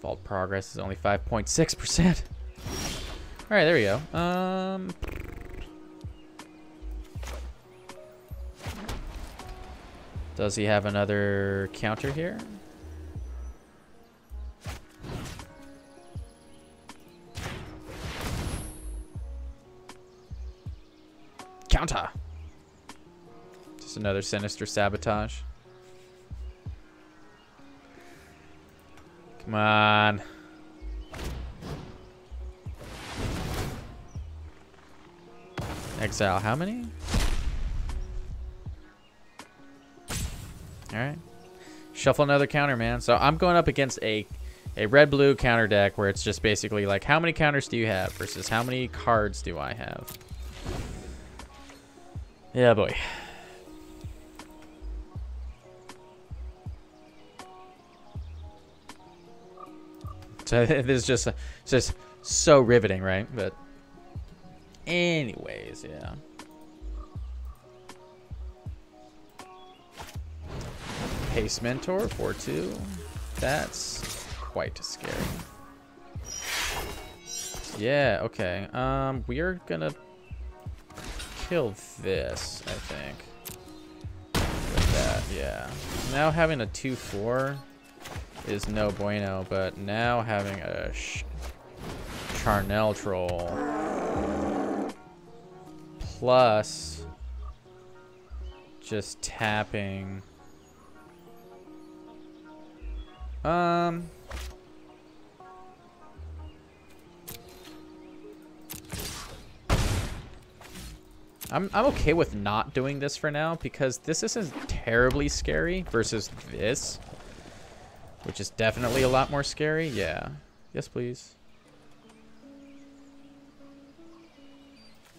Vault progress is only 5.6%. All right, there we go. Does he have another counter here? Counter. Just another sinister sabotage. Come on. Exile how many? Alright. Shuffle another counter, man. So I'm going up against a red-blue counter deck where it's just basically like, how many counters do you have versus how many cards do I have? Yeah, boy. So this is just so riveting, right? But anyways, yeah. Pace Mentor 4/2. That's quite scary. Yeah, okay. We are gonna kill this, I think. With that, yeah. Now having a 2/4 is no bueno, but now having a Charnel Troll plus just tapping. I'm okay with not doing this for now because this isn't terribly scary versus this, which is definitely a lot more scary. Yeah. Yes, please.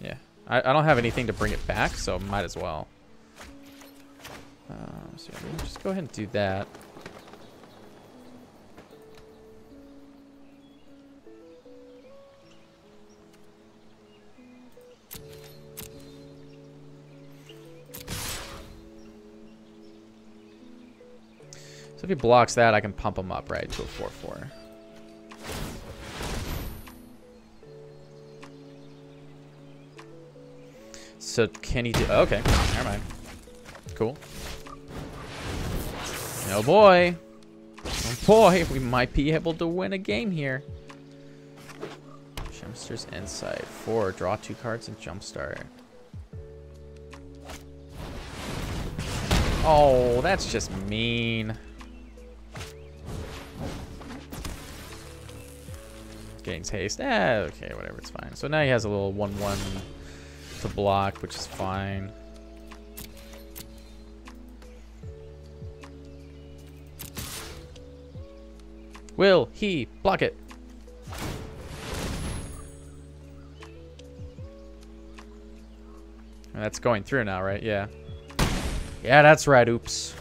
Yeah. I don't have anything to bring it back, so might as well. So we'll just go ahead and do that. So if he blocks that, I can pump him up, right, to a 4/4. So can he do... Okay, never mind. Cool. Oh boy. Oh boy, we might be able to win a game here. Gemster's Insight. 4, draw 2 cards and jumpstart. Oh, that's just mean. Gains haste. Okay, whatever, it's fine. So now he has a little 1/1 to block, which is fine. Will he block it? And that's going through now, right? Yeah. Yeah, that's right. Oops.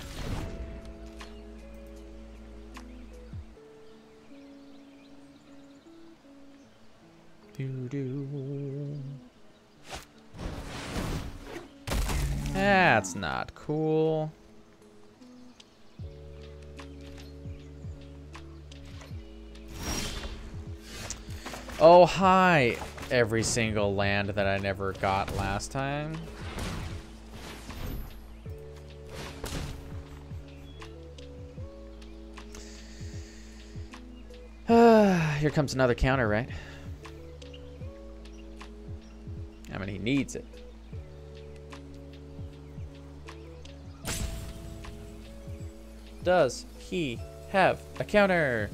Doo-doo. That's not cool. Oh, hi. Every single land that I never got last time. Here comes another counter, right? I mean, he needs it. Does he have a counter?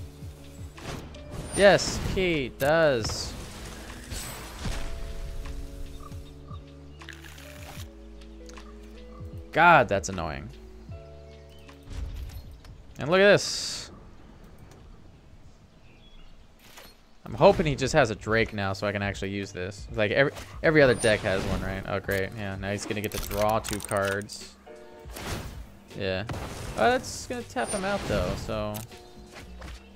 Yes, he does. God, that's annoying. And look at this. I'm hoping he just has a Drake now so I can actually use this. Like every other deck has one, right? Oh, great. Yeah, now he's gonna get to draw 2 cards. Yeah. Oh, that's gonna tap him out though, so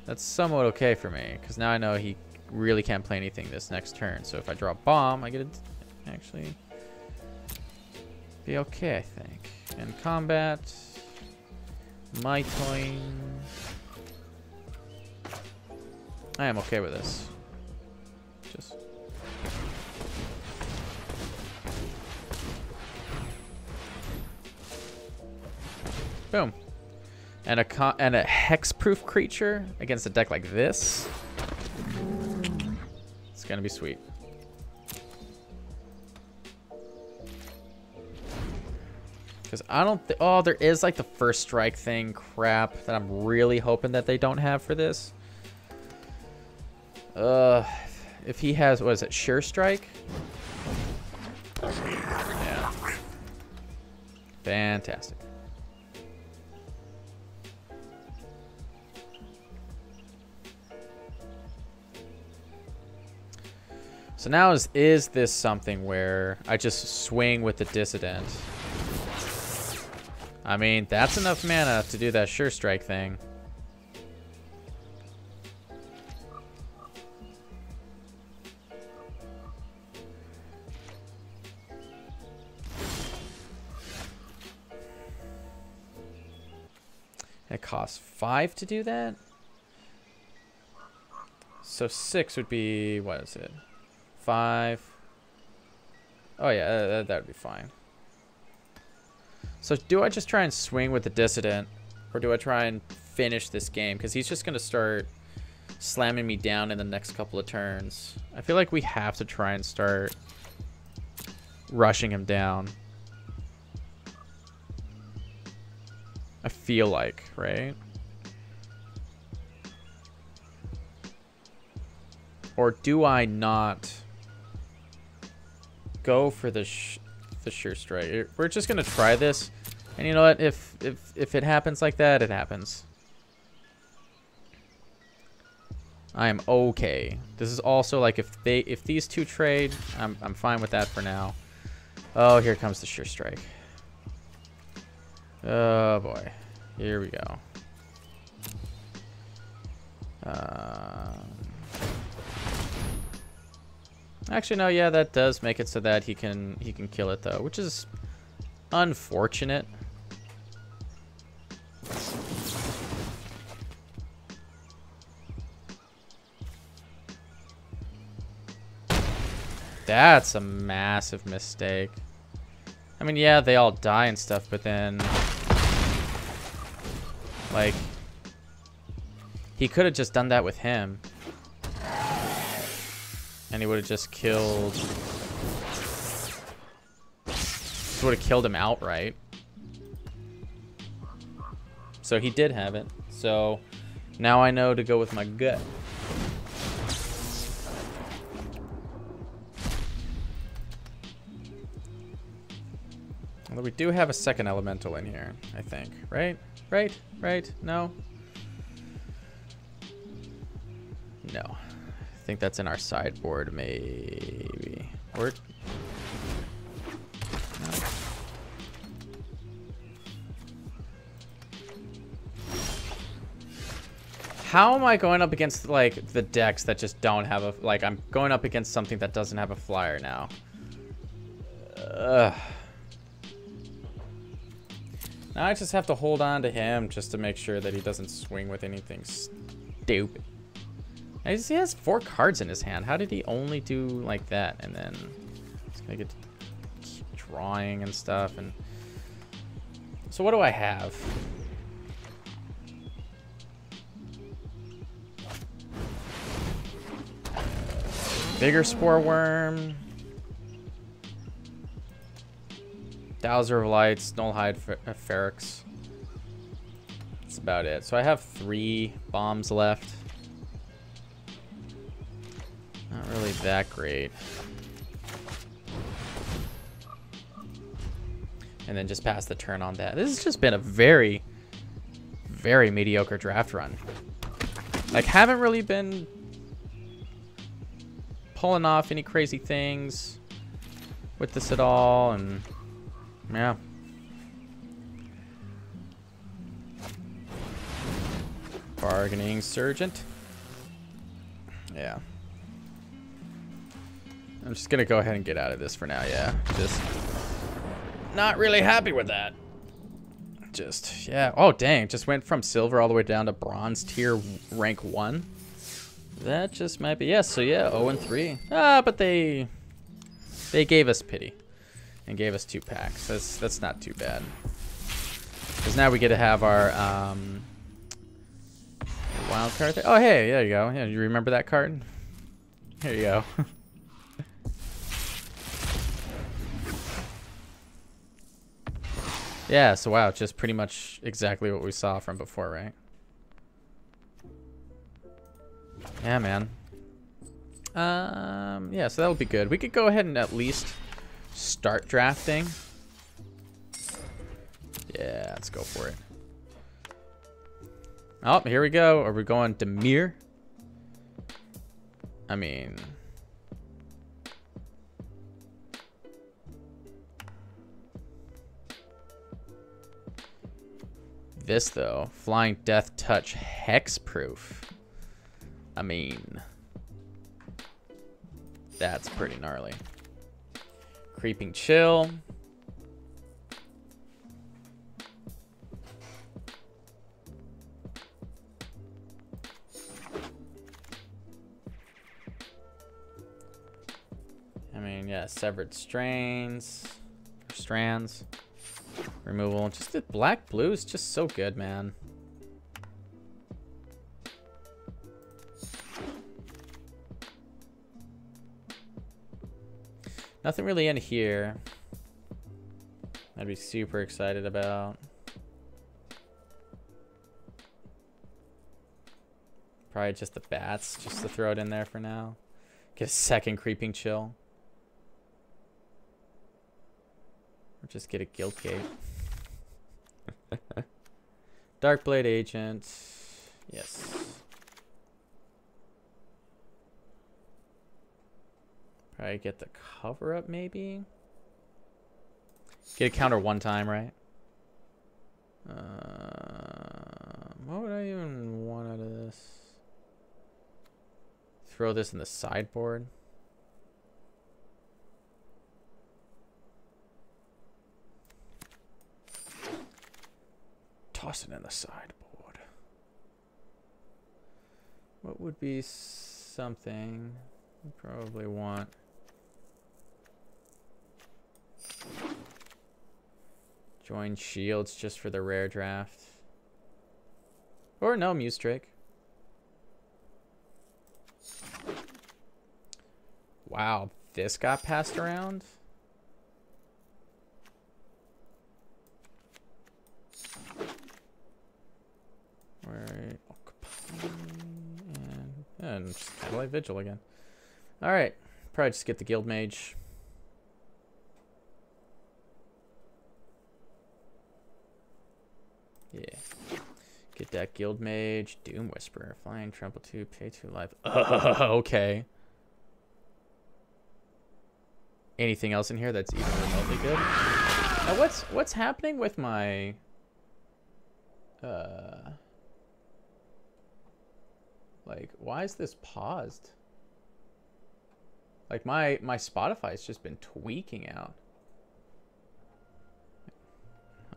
that's somewhat okay for me, because now I know he really can't play anything this next turn. So if I draw a bomb, I get to actually be okay, I think. In combat, my turn. I am okay with this. Just boom. And a hexproof creature against a deck like this. It's gonna be sweet. Because I don't think... Oh, there is like the first strike thing crap that I'm really hoping that they don't have for this. If he has... What is it? Sure Strike? Yeah. Fantastic. So now is this something where I just swing with the Dissident? I mean, that's enough mana to do that Sure Strike thing. It costs 5 to do that? So 6 would be, what is it? 5. Oh yeah, that would be fine. So do I just try and swing with the Dissident, or do I try and finish this game? Because he's just going to start slamming me down in the next couple of turns. I feel like we have to try and start rushing him down. I feel like, right? Or do I not go for the Sure Strike? We're just gonna try this, and you know what? If it happens like that, it happens. I am okay. This is also like if these two trade, I'm fine with that for now. Oh, here comes the Sure Strike. Oh boy, here we go. Actually, no, yeah, that does make it so that he can kill it though, which is unfortunate. That's a massive mistake. I mean, yeah, they all die and stuff, but then like he could have just done that with him. And he would have just killed... would have killed him outright. So he did have it. So now I know to go with my gut. Although we do have a second elemental in here, I think. Right? Right? No? No. I think that's in our sideboard, maybe. Or... no. How am I going up against, like, the decks that just don't have a... Like, I'm going up against something that doesn't have a flyer now. Ugh. Now I just have to hold on to him just to make sure that he doesn't swing with anything stupid. He has 4 cards in his hand. How did he only do like that? And then he's gonna get to keep drawing and stuff. And so what do I have? Bigger Spore Worm. Dowser of Lights, Nullhide Ferrex. That's about it. So I have 3 bombs left. Not really that great. And then just pass the turn on that. This has just been a very, very mediocre draft run. Like, haven't really been pulling off any crazy things with this at all, and yeah. Bargaining Sergeant. Yeah. I'm just gonna go ahead and get out of this for now, yeah. Just not really happy with that. Just, yeah. Oh, dang. Just went from silver all the way down to bronze tier rank 1. That just might be, yes. So yeah, 0-3. Ah, but they gave us pity and gave us 2 packs. That's not too bad. Because now we get to have our wild card. Oh, hey, there you go. Yeah, you remember that card? Here you go. Yeah, so wow, just pretty much exactly what we saw from before, right? Yeah, man. Yeah, so that'll be good. We could go ahead and at least start drafting. Yeah, let's go for it. Oh, here we go. Are we going Demir? I mean... This, though. Flying Death Touch Hexproof. I mean... That's pretty gnarly. Creeping Chill. I mean, yeah, Severed Strands. Removal. Just the black blue is just so good, man. Nothing really in here I'd be super excited about. Probably just the bats, just to throw it in there for now. Get a second Creeping Chill. Or just get a Guild Gate. Darkblade Agent. Yes. Probably get the cover up, maybe. Get a counter 1 time, right? What would I even want out of this? Throw this in the sideboard. Toss it in the sideboard. What would be something we probably want? Join Shields just for the rare draft. Or no, Muse Drake. Wow, this got passed around? Where and just Catalyte Vigil again. Alright, probably just get the Guild Mage. Yeah. Get that Guild Mage. Doom Whisperer. Flying Trample 2. Pay 2 life. Okay. Anything else in here that's even remotely good? Now what's happening with my Like, why is this paused? Like, my Spotify's just been tweaking out.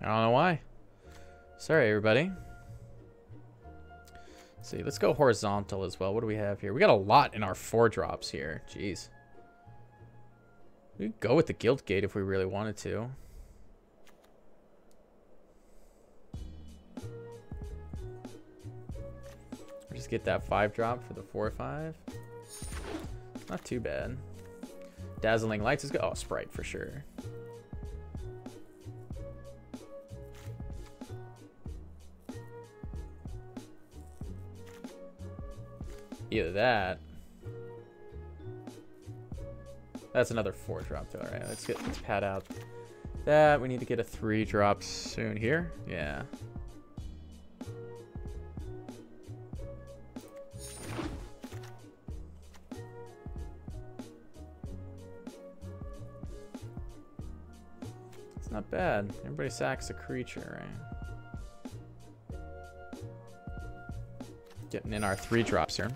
I don't know why. Sorry, everybody. Let's see, let's go horizontal as well. What do we have here? We got a lot in our 4-drops here. Jeez. We could go with the Guild Gate if we really wanted to. Just get that 5-drop for the 4/5. Not too bad. Dazzling Lights is good. Oh, Sprite for sure. Either that. That's another 4-drop though. All right, let's pad out that. We need to get a 3-drop soon here. Yeah. It's not bad. Everybody sacks a creature, right? Getting in our 3-drops here.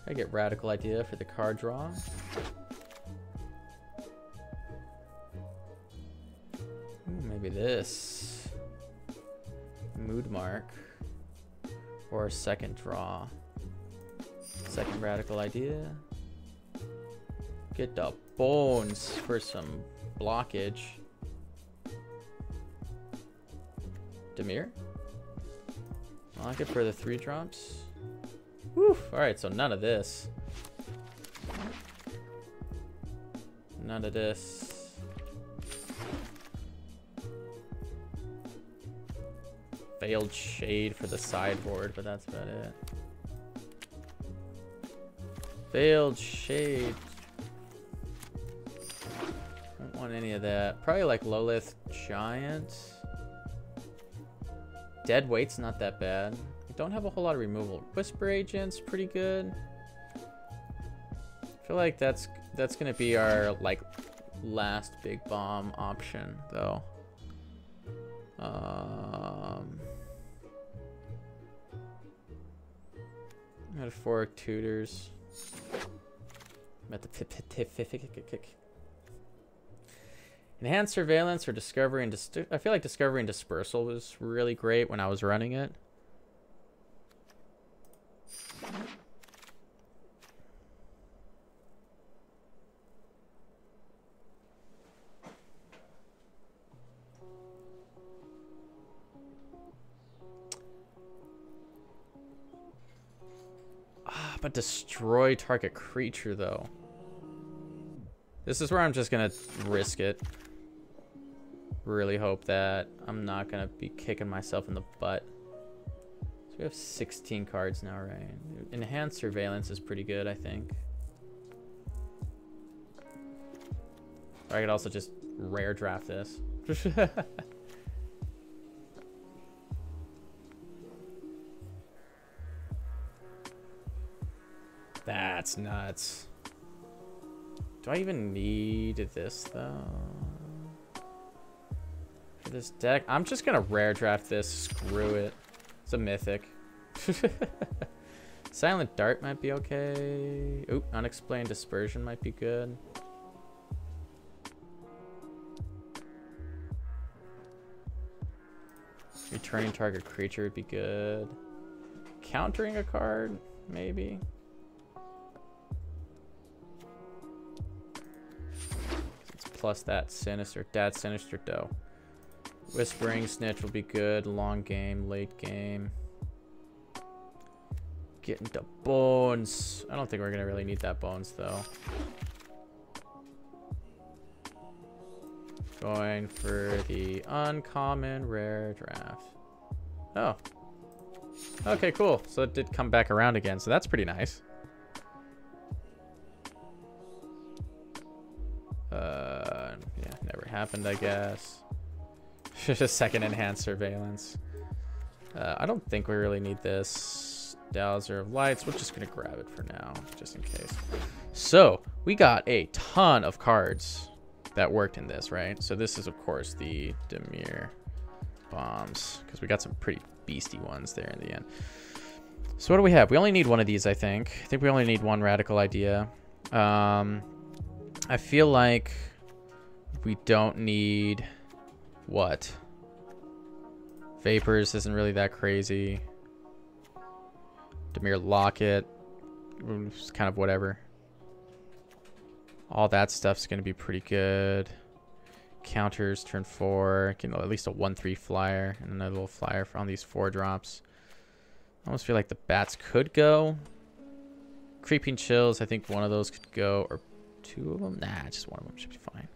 I get Radical Idea for the card draw. Ooh, maybe this. Mood Mark. Or a second draw. Second Radical Idea. Get the bones for some blockage. Demir. I like it for the 3-drops. Woo! Alright, so none of this. None of this. Failed Shade for the sideboard, but that's about it. Failed Shade. Don't want any of that. Probably like Lolith Giant. Dead Weight's not that bad. We don't have a whole lot of removal. Whisper Agent's pretty good. I feel like that's gonna be our like last big bomb option though. Metaphoric Tutors. Enhanced Surveillance or Discovery and I feel like Discovery and Dispersal was really great when I was running it. But destroy target creature though. This is where I'm just gonna risk it. Really hope that I'm not gonna be kicking myself in the butt. So we have 16 cards now, right? Enhanced Surveillance is pretty good, I think. Or I could also just rare draft this. That's nuts. Do I even need this though? For this deck? I'm just gonna rare draft this. Screw it. It's a mythic. Silent Dart might be okay. Oop, Unexplained Dispersion might be good. Returning target creature would be good. Countering a card, maybe. Plus that Sinister, Dad's Sinister Doe. Whispering Snitch will be good. Long game, late game. Getting to bones. I don't think we're gonna really need that bones though. Going for the uncommon rare draft. Oh. Okay, cool. So it did come back around again, so that's pretty nice. Yeah, never happened, I guess. Just second Enhanced Surveillance. I don't think we really need this. Dowser of Lights. We're just gonna grab it for now, just in case. So we got a ton of cards that worked in this, right? So this is of course the Demir. bombs, because we got some pretty beastie ones there in the end. So what do we have? We only need one of these, I think. I think we only need one radical idea. I feel like we don't need... What? Vapors isn't really that crazy. Demir Locket. It's kind of whatever. All that stuff's going to be pretty good. Counters, turn 4. Get at least a 1/3 flyer. And another little flyer on these 4 drops. I almost feel like the bats could go. Creeping Chills, I think one of those could go. Or 2 of them? Nah, just one of them should be fine.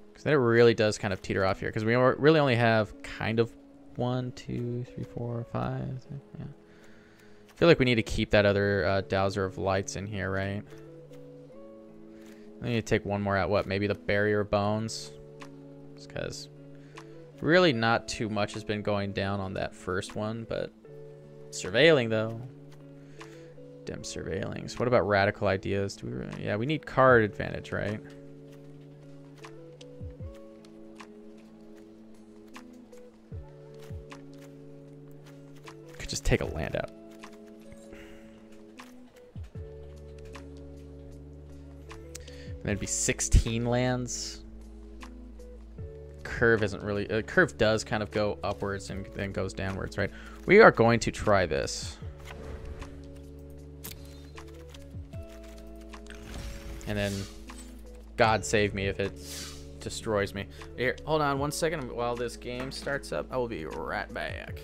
Because then it really does kind of teeter off here. Because we really only have kind of 1, 2, 3, 4, 5. Yeah. I feel like we need to keep that other Dowser of Lights in here, right? I need to take one more out. What? Maybe the Barrier Bones? Just because really not too much has been going down on that first one, but surveilling though. Dim surveilling. So what about radical ideas? Do we really, yeah, we need card advantage, right? Could just take a land out. And it'd be 16 lands. Curve isn't really... curve does kind of go upwards and then goes downwards, right? We are going to try this. And then God save me if it destroys me. Here, hold on 1 second while this game starts up. I will be right back.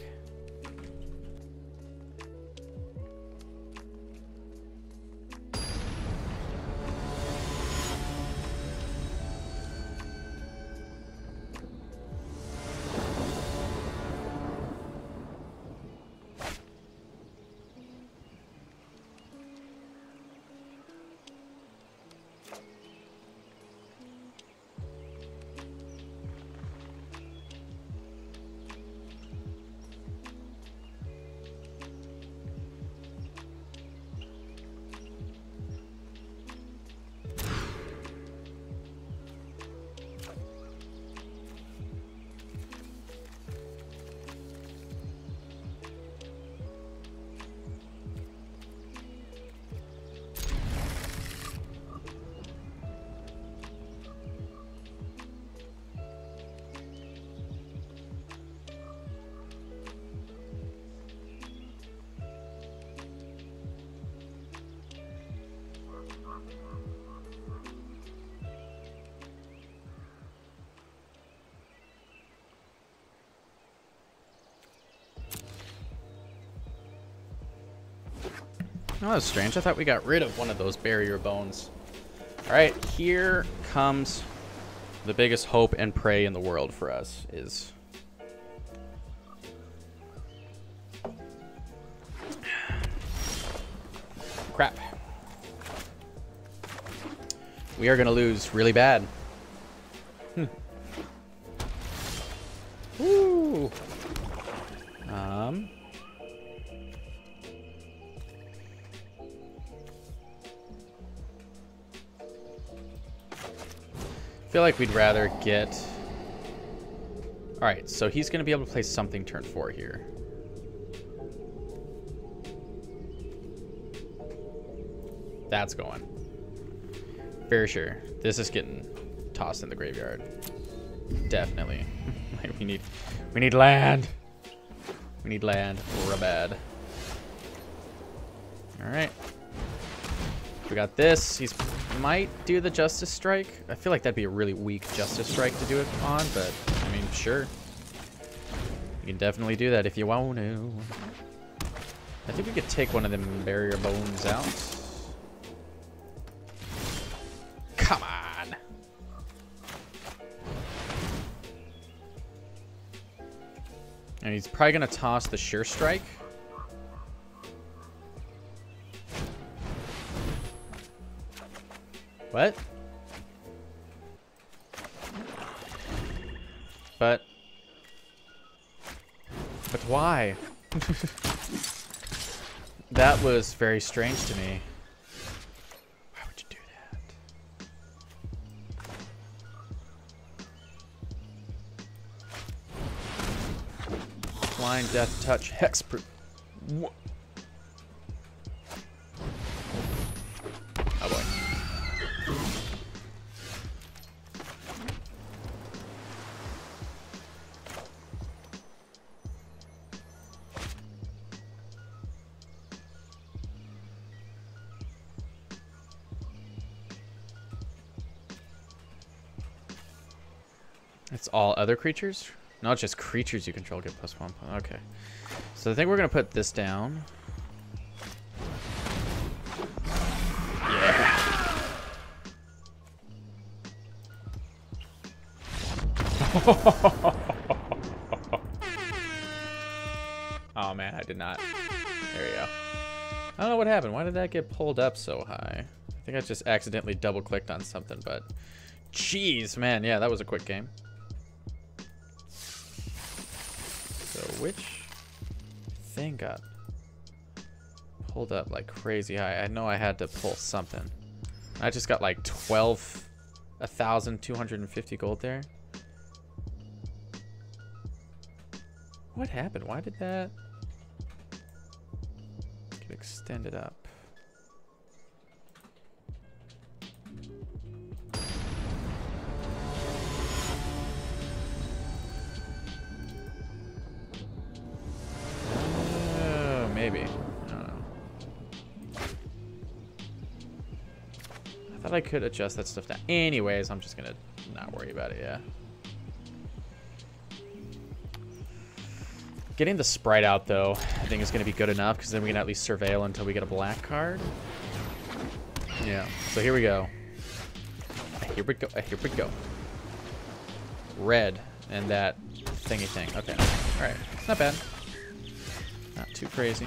Oh, that's strange. I thought we got rid of one of those barrier bones. All right, here comes the biggest hope and pray in the world for us is... Crap. We are going to lose really bad. Woo. I feel like we'd rather get... Alright, so he's going to be able to play something turn 4 here. That's going. Very sure. This is getting tossed in the graveyard. Definitely. we need land. We need land real bad. Alright. We got this. He's might do the Justice Strike. I feel like that'd be a really weak Justice Strike to do it on, but I mean, sure. You can definitely do that if you want to. I think we could take one of them barrier bones out. Come on. And he's probably gonna toss the Sure Strike. What? But why? That was very strange to me. Why would you do that? Blind Death Touch Hexproof. Oh boy. It's all other creatures? Not just creatures you control get +1. Okay. So I think we're going to put this down. Yeah. Oh man, I did not. There we go. I don't know what happened. Why did that get pulled up so high? I think I just accidentally double clicked on something, but jeez, man. Yeah, that was a quick game. So which thing got pulled up like crazy high? I know I had to pull something. I just got like 1,250 gold there. What happened? Why did that get extended up? Maybe. I don't know. I thought I could adjust that stuff down. Anyways, I'm just gonna not worry about it, yeah. Getting the sprite out, though, I think is going to be good enough, because then we can at least surveil until we get a black card. Yeah, so here we go. Here we go. Here we go. Red and that thingy thing. Okay. All right. Not bad. Not too crazy.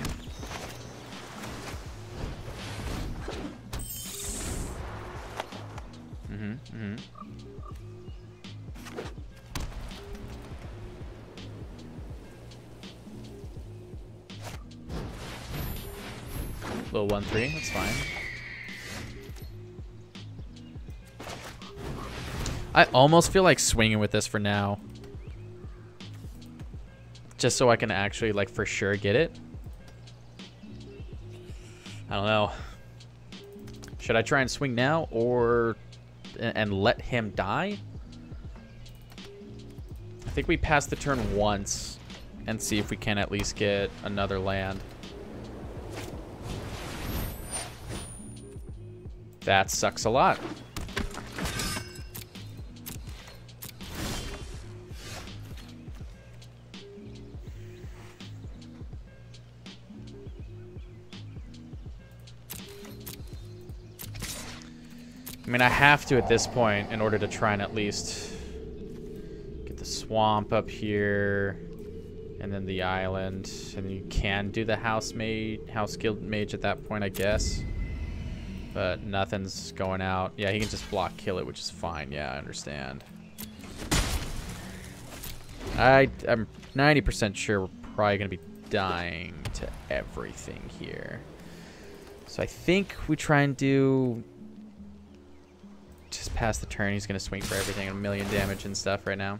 Little 1/3, that's fine. I almost feel like swinging with this for now. Just so I can actually, like, for sure get it. I don't know. Should I try and swing now or and let him die? I think we pass the turn once and see if we can at least get another land. That sucks a lot. I mean, I have to at this point in order to try and at least get the swamp up here and then the island. And you can do the house guild mage at that point, I guess. But nothing's going out. Yeah, he can just block kill it, which is fine. Yeah, I understand. I'm 90% sure we're probably going to be dying to everything here. So I think we try and do... just pass the turn. He's going to swing for everything and 1,000,000 damage and stuff right now.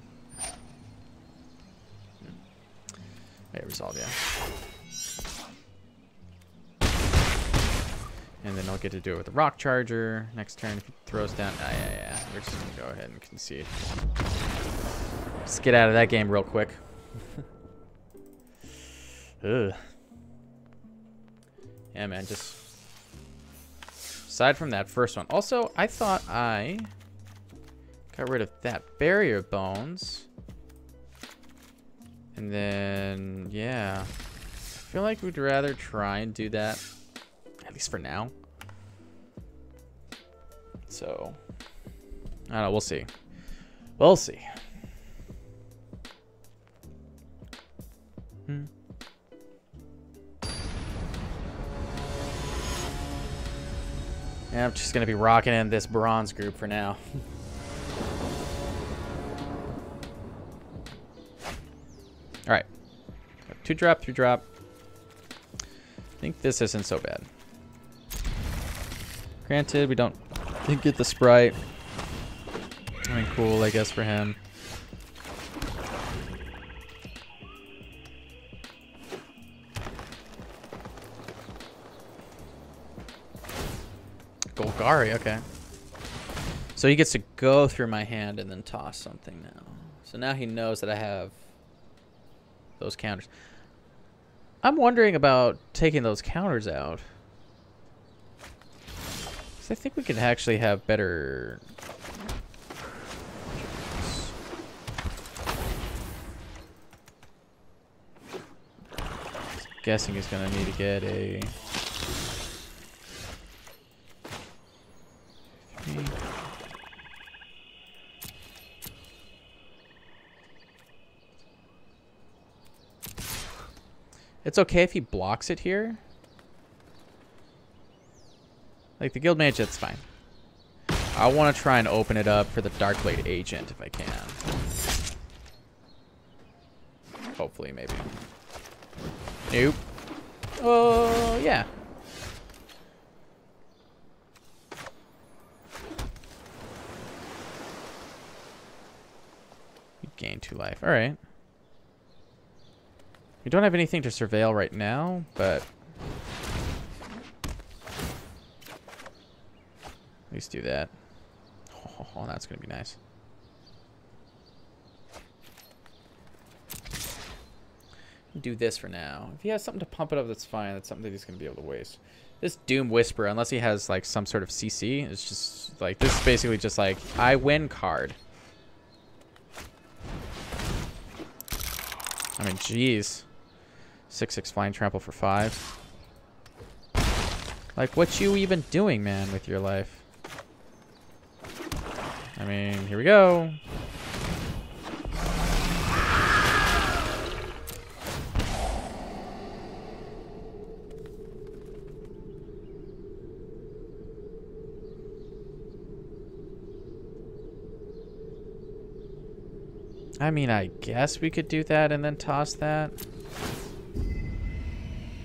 Yeah, resolve, yeah. And then I'll get to do it with the rock charger. Next turn, if he throws down... yeah. We're just going to go ahead and concede. Just get out of that game real quick. Ugh. Yeah, man, just... aside from that first one. Also, I thought I got rid of that barrier bones. And then, yeah. I feel like we'd rather try and do that. At least for now. So, I don't know. We'll see. We'll see. Yeah, I'm just going to be rocking in this bronze group for now. All right. 2-drop, 3-drop. I think this isn't so bad. Granted, we didn't get the sprite. I mean, cool, I guess, for him. Golgari, okay. So he gets to go through my hand and then toss something now. So now he knows that I have those counters. I'm wondering about taking those counters out. 'Cause I think we could actually have better... Guessing he's gonna need to get a... It's okay if he blocks it here. Like the Guild Mage, that's fine. I want to try and open it up for the Darkblade Agent if I can. Hopefully, maybe. Nope. Oh, yeah. You gain 2 life. All right. We don't have anything to surveil right now, but at least do that. Oh, that's going to be nice. Do this for now. If he has something to pump it up, that's fine. That's something that he's going to be able to waste. This Doom Whisper, unless he has like some sort of CC, it's just like, this is basically just like, I win card. I mean, jeez. 6/6 Flying Trample for 5. Like, what you even doing, man, with your life? I mean, here we go. I mean, I guess we could do that and then toss that.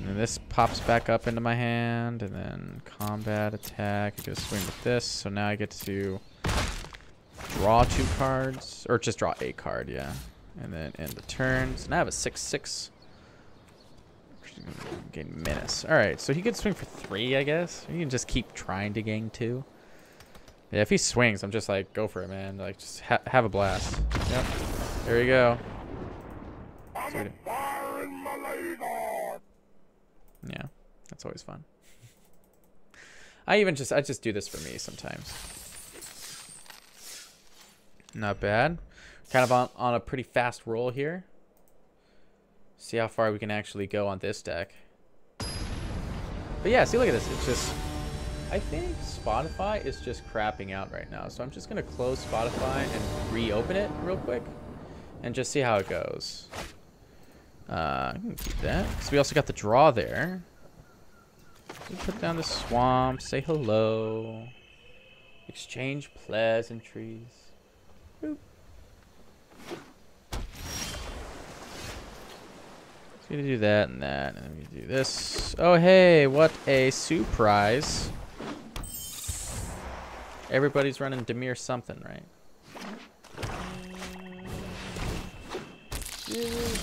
And this pops back up into my hand, and then combat, attack. I get a swing with this, so now I get to draw 2 cards, or just draw a card, yeah. And then end the turn. So now I have a 6/6. Gain menace. All right, so he can swing for 3, I guess. He can just keep trying to gain 2. Yeah, if he swings, I'm just like, go for it, man. Like, just have a blast. Yep. There you go. Yeah, that's always fun. I just do this for me sometimes. Not bad. Kind of on a pretty fast roll here. See how far we can actually go on this deck. But yeah, see, look at this. It's just, I think Spotify is just crapping out right now. So I'm just going to close Spotify and reopen it real quick and just see how it goes. I can keep that. So we also got the draw there. So put down the swamp, say hello, exchange pleasantries. Boop. So we do that and that, and then we do this. Oh hey, what a surprise! Everybody's running Demir something, right?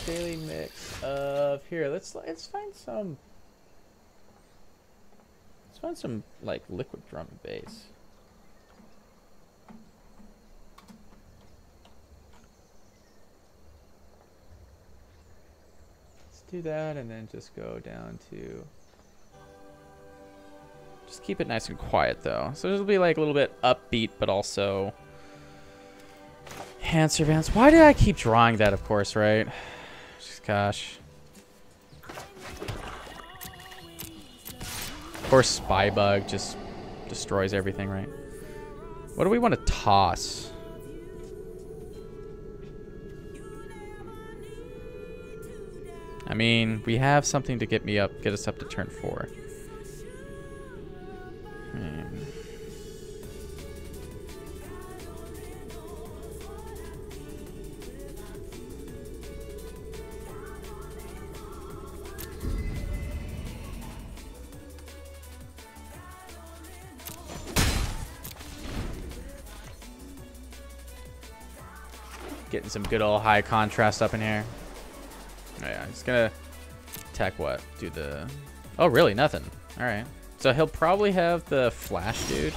Daily mix of here. Let's find some. Let's find some like liquid drum and bass. Let's do that, and then just go down to. Just keep it nice and quiet though. So it'll be like a little bit upbeat, but also. Answer Vance. Why did I keep drawing that, of course, right? Just, gosh. Of course, Spybug just destroys everything, right? What do we want to toss? I mean, we have something to get us up to turn 4. Getting some good old high contrast up in here. Oh yeah, he's gonna attack what? Do the... Oh really? Nothing. Alright. So he'll probably have the flash dude.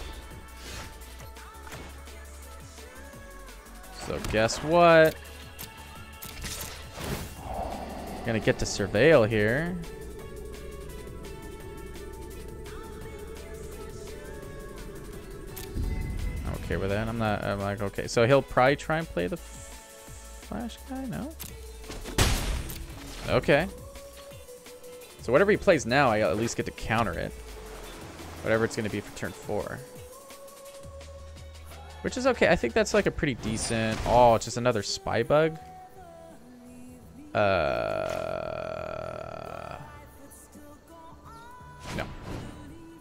So guess what? Gonna get to surveil here. I'm okay with that. I'm like, okay. So he'll probably try and play the flash guy? No? Okay. So whatever he plays now, I at least get to counter it. Whatever it's gonna be for turn 4. Which is okay. I think that's like a pretty decent... Oh, it's just another spy bug. No.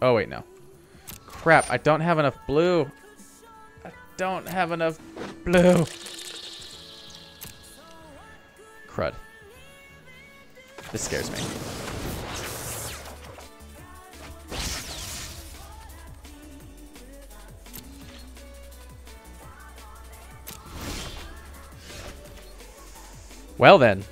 Oh, wait, no. Crap, I don't have enough blue. I don't have enough blue. Crud. This scares me. Well then.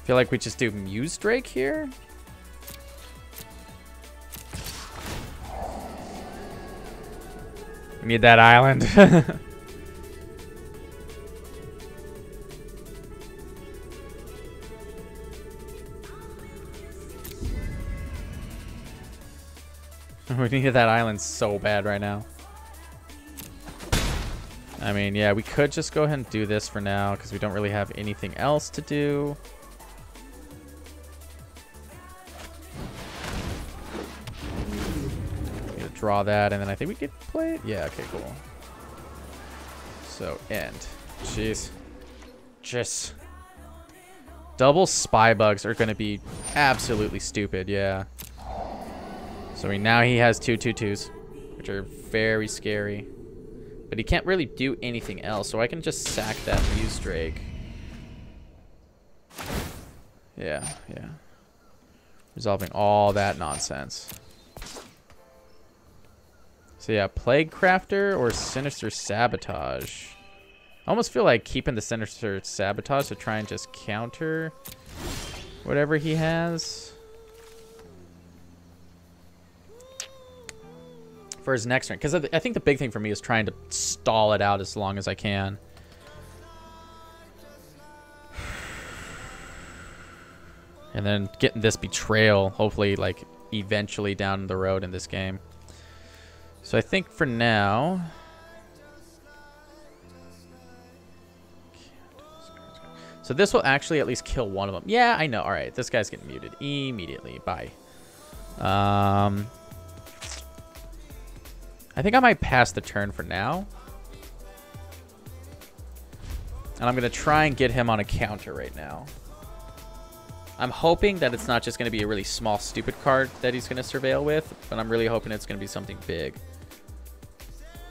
Feel like we just do Muse Drake here? We need that island. We need that island so bad right now. I mean, yeah, we could just go ahead and do this for now because we don't really have anything else to do. Gonna draw that, and then I think we could play it. Yeah, okay, cool. So, end. Jeez. Just. Double spy bugs are going to be absolutely stupid, yeah. So now he has 2/2/2s, which are very scary. But he can't really do anything else, so I can just sack that Muse Drake. Yeah, yeah. Resolving all that nonsense. So yeah, Plague Crafter or Sinister Sabotage. I almost feel like keeping the Sinister Sabotage to try and just counter whatever he has. For his next turn, because I think the big thing for me is trying to stall it out as long as I can. And then getting this Betrayal, hopefully, like, eventually down the road in this game. So I think for now... So this will actually at least kill one of them. Yeah, I know. All right, this guy's getting muted immediately. Bye. I think I might pass the turn for now. And I'm going to try and get him on a counter right now. I'm hoping that it's not just going to be a really small, stupid card that he's going to surveil with, but I'm really hoping it's going to be something big.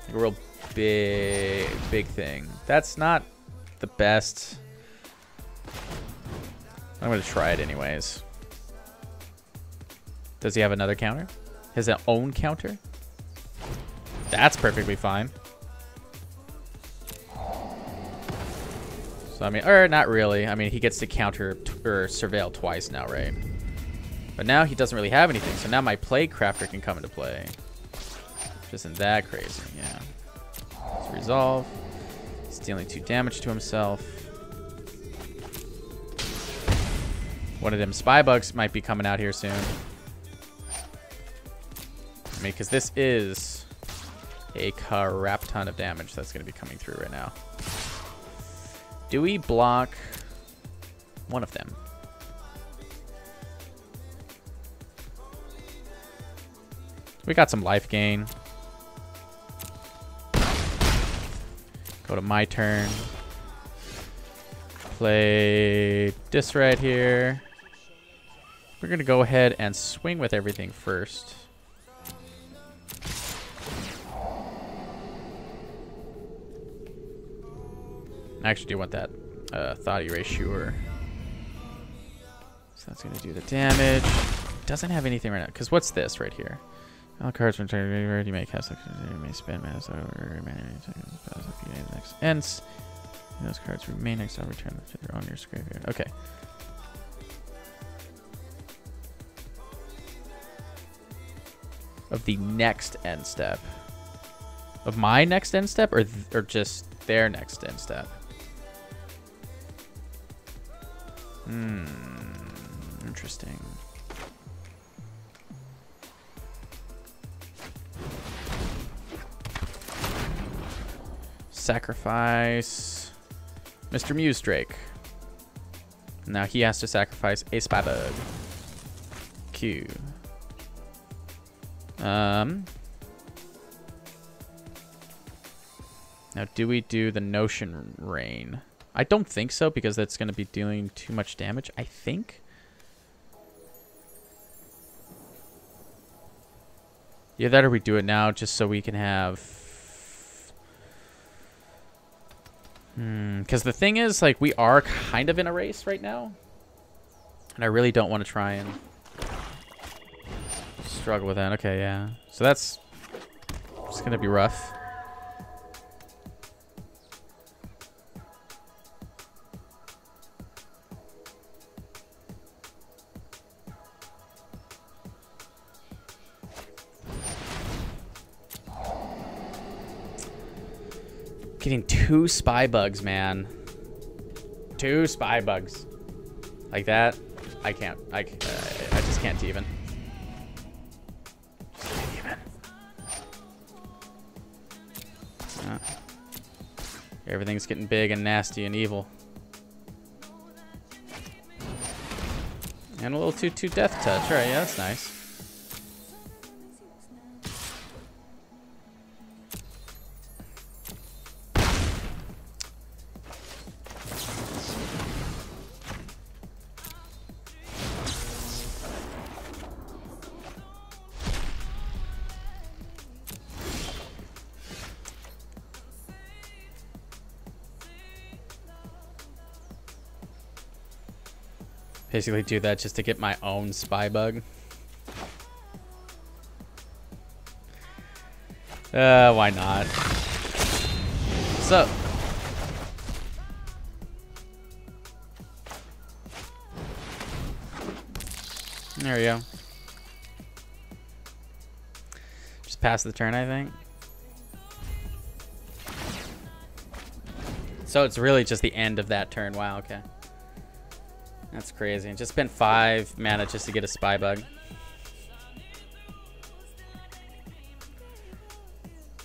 Like a real big thing. That's not the best. I'm going to try it anyways. Does he have another counter? His own counter? That's perfectly fine. So, I mean, or not really. I mean, he gets to counter or surveil twice now, right? But now he doesn't really have anything. So now my Plague Crafter can come into play. Which isn't that crazy, yeah. Let's resolve. He's dealing 2 damage to himself. One of them spy bugs might be coming out here soon. I mean, because this is a crap ton of damage that's going to be coming through right now. Do we block one of them? We got some life gain. Go to my turn. Play this right here. We're going to go ahead and swing with everything first. I actually do want that thought erasure. So that's going to do the damage. Doesn't have anything right now. Because what's this right here? All cards from turn you may cast, you may spend mana over next ends. Those cards remain next time return them to their owner's graveyard. Okay. Of the next end step. Of my next end step, or just their next end step? Interesting. Sacrifice Mr. Muse Drake. Now he has to sacrifice a Spybug. Q. Now, do we do the Notion Rain? I don't think so, because that's going to be dealing too much damage, I think. Yeah, that or we do it now, just so we can have... Because the thing is, like, we are kind of in a race right now. And I really don't want to try and struggle with that. Okay, yeah. So that's... It's going to be rough. Getting 2 Spybugs, man. 2 Spybugs. Like that, I can't. I just can't even. Everything's getting big and nasty and evil. And a little 2/2 Death Touch. Alright, yeah, that's nice. Basically do that just to get my own Spybug. Why not? What's up? There we go. Just pass the turn, I think. So it's really just the end of that turn. Wow, okay. That's crazy. Just spent 5 mana just to get a Spybug.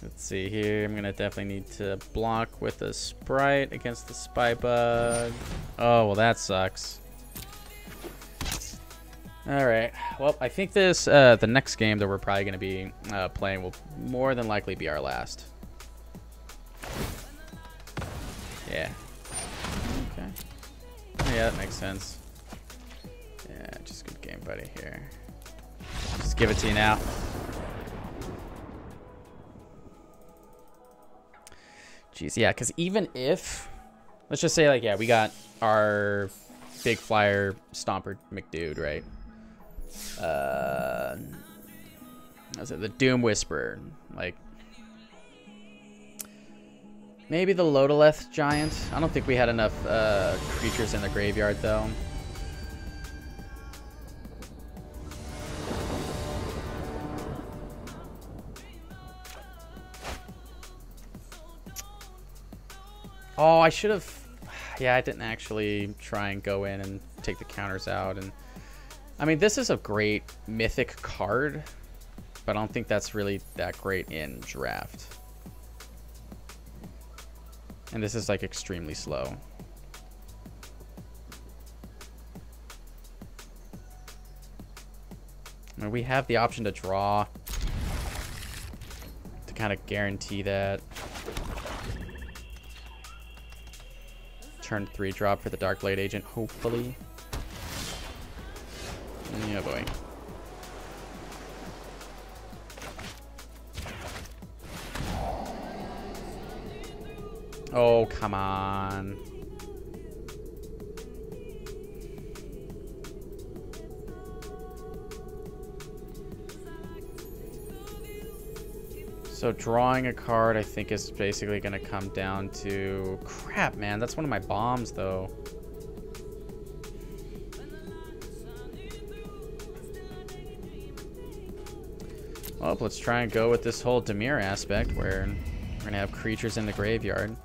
Let's see here. I'm gonna definitely need to block with a Sprite against the Spybug. Oh, well, that sucks. All right. Well, I think this the next game that we're probably gonna be playing will more than likely be our last. Yeah. Okay. Yeah, that makes sense. Yeah, just good game, buddy. Here, just give it to you now. Jeez, yeah, because even if, let's just say, like, yeah, we got our big flyer stomper McDude, right? Was it the Doom Whisperer? Like, maybe the Lodoleth Giant. I don't think we had enough creatures in the graveyard, though. Oh, I should have... Yeah, I didn't actually try and go in and take the counters out. And I mean, this is a great mythic card, but I don't think that's really that great in draft. And this is, like, extremely slow. I mean, we have the option to draw to kind of guarantee that. Turn 3 drop for the Darkblade Agent, hopefully. Yeah, boy. Oh, come on. So drawing a card, I think, is basically going to come down to... Crap, man. That's one of my bombs, though. Well, let's try and go with this whole Dimir aspect, where we're going to have creatures in the graveyard.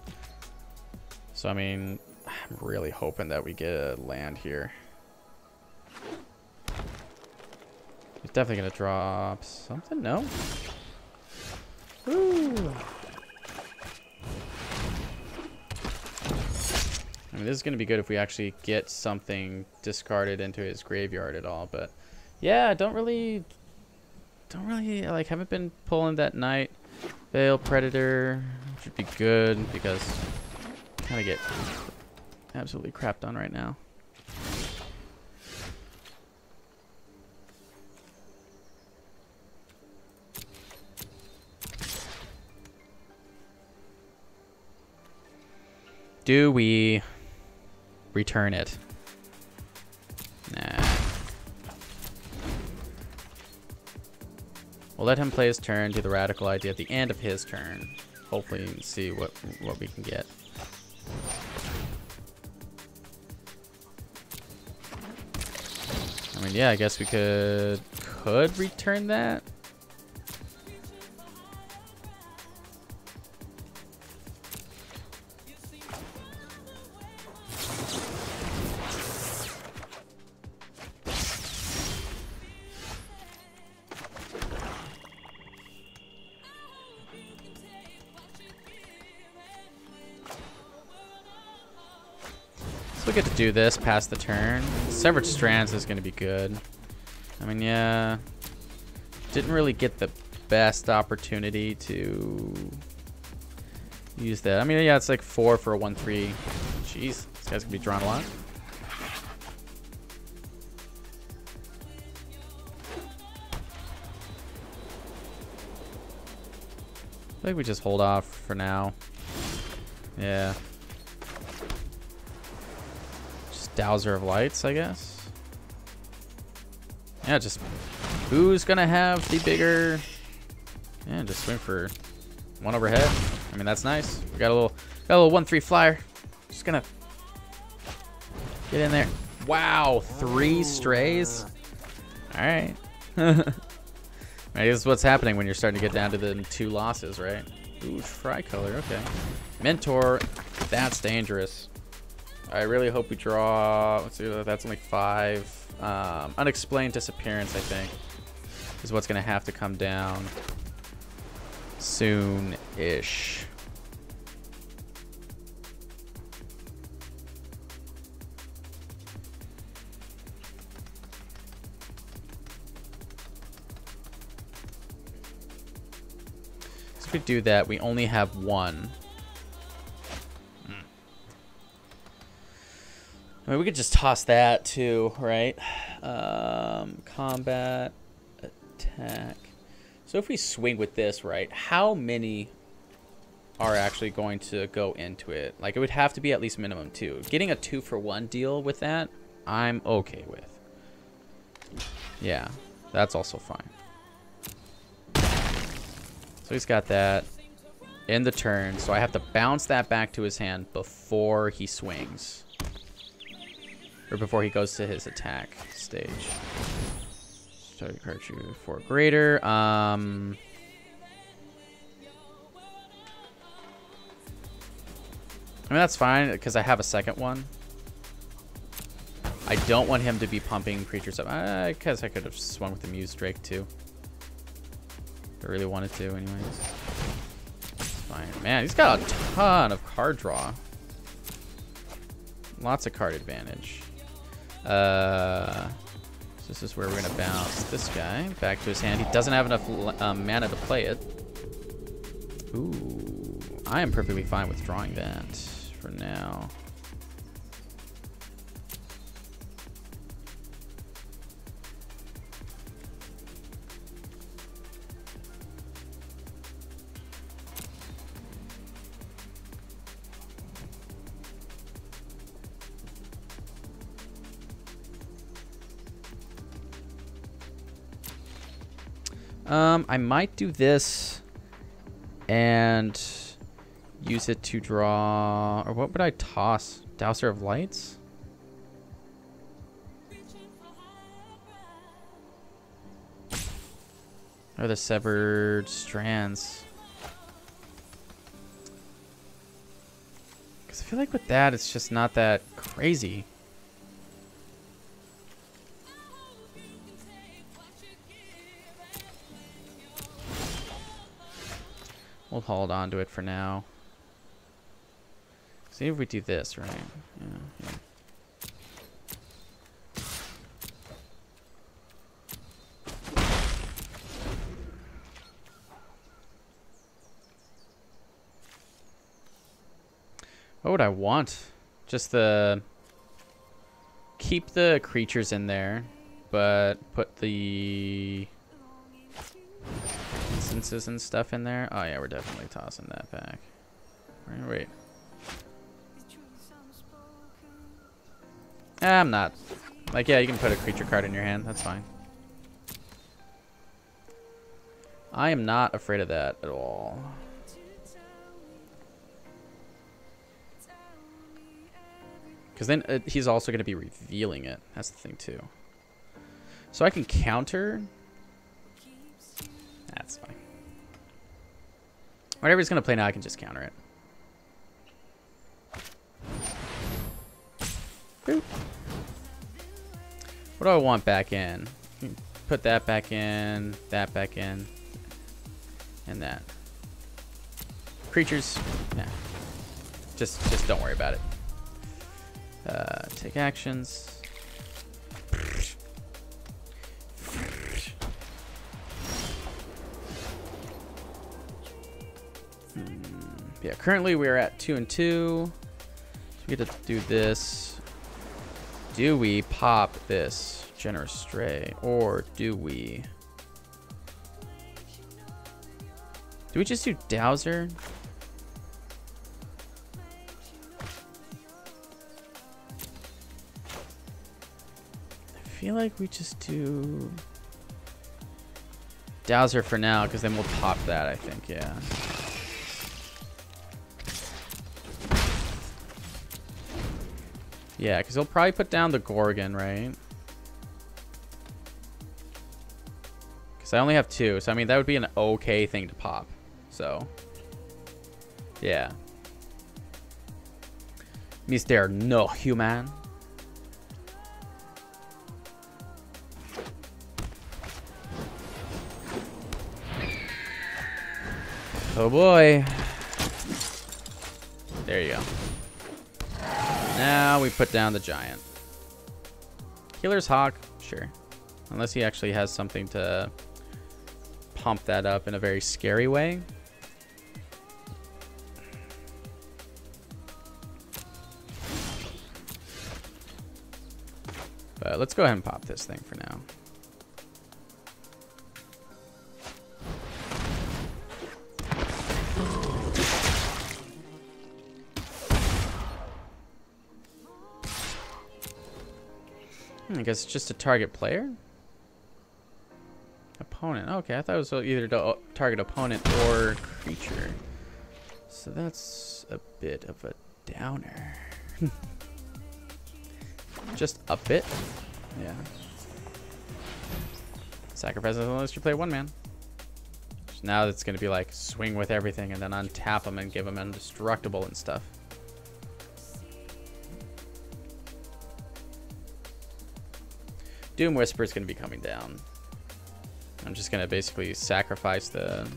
So, I mean, I'm really hoping that we get a land here. He's definitely going to drop something, no? Woo! I mean, this is going to be good if we actually get something discarded into his graveyard at all, but yeah, don't really like, haven't been pulling that Night Veil Predator, which would be good because I kind of get absolutely crapped on right now. Do we return it? Nah. We'll let him play his turn, do the radical idea at the end of his turn. Hopefully see what we can get. I mean, yeah, I guess we could return that. So we get to do this past the turn. Severed Strands is going to be good. I mean, yeah. Didn't really get the best opportunity to use that. I mean, yeah, it's like 4 for a 1/3. Jeez, this guy's going to be drawing a lot. I think we just hold off for now. Yeah. Dowser of Lights, I guess. Yeah, just who's gonna have the bigger? Yeah, just swing for 1 overhead. I mean, that's nice. We got a little 1/3 flyer. Just gonna get in there. Wow, 3 strays. All right. I guess what's happening when you're starting to get down to the 2 losses, right? Ooh, Tricolor. Okay. Mentor. That's dangerous. I really hope we draw. Let's see, that's only 5. Unexplained Disappearance, I think, is what's going to have to come down soon-ish. So if we do that, we only have 1. I mean, we could just toss that too, right? Combat, attack. So if we swing with this, right, how many are actually going to go into it? Like, it would have to be at least minimum 2. Getting a 2 for 1 deal with that, I'm okay with. Yeah, that's also fine. So he's got that in the turn, so I have to bounce that back to his hand before he swings. Or before he goes to his attack stage. Starting card you for greater. I mean, that's fine because I have a second one. I don't want him to be pumping creatures up. I guess I could have swung with the Muse Drake too. If I really wanted to, anyways. It's fine. Man, he's got a ton of card draw. Lots of card advantage. So this is where we're gonna bounce this guy back to his hand. He doesn't have enough mana to play it. Ooh, I am perfectly fine with drawing that for now. I might do this And use it to draw, or what would I toss? Dowser of Lights? Or the Severed Strands? Because I feel like with that, it's just not that crazy. We'll hold on to it for now. See if we do this, right? Yeah. What would I want? Just keep the creatures in there, but put the instances and stuff in there. Oh yeah, we're definitely tossing that back. Wait. I'm not. Like, yeah, you can put a creature card in your hand. That's fine. I am not afraid of that at all. Because then he's also going to be revealing it. That's the thing, too. So I can counter. That's fine. Whatever he's going to play now, I can just counter it. Boop. What do I want back in? Put that back in, and that. Creatures, nah. Just don't worry about it. Take actions. Yeah, currently we're at 2 and 2. So we get to do this. Do we pop this Generous Stray, or do we just do Dowser? I feel like we just do Dowser for now, because then we'll pop that, I think, yeah. Yeah, because he'll probably put down the Gorgon, right? Because I only have 2, so I mean, that would be an okay thing to pop. So, yeah. Mr. No Human. Oh boy. There you go. Now we put down the giant. Healer's Hawk, sure. Unless he actually has something to pump that up in a very scary way. But let's go ahead and pop this thing for now. I guess it's just a target player? Opponent. Okay, I thought it was either to target opponent or creature. So that's a bit of a downer. Just a bit. Yeah. Sacrifice unless you play one man. So now it's going to be like swing with everything and then untap them and give them indestructible and stuff. Doom Whisper is going to be coming down. I'm just going to basically sacrifice the...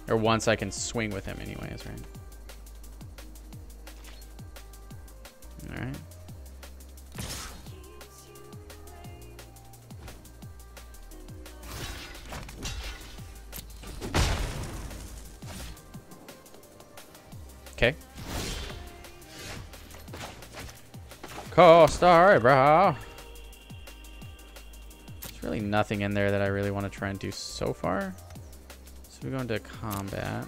Or once I can swing with him anyways, right? Alright. Okay. Star, bro. There's really nothing in there that I really want to try and do so far. So we go into combat.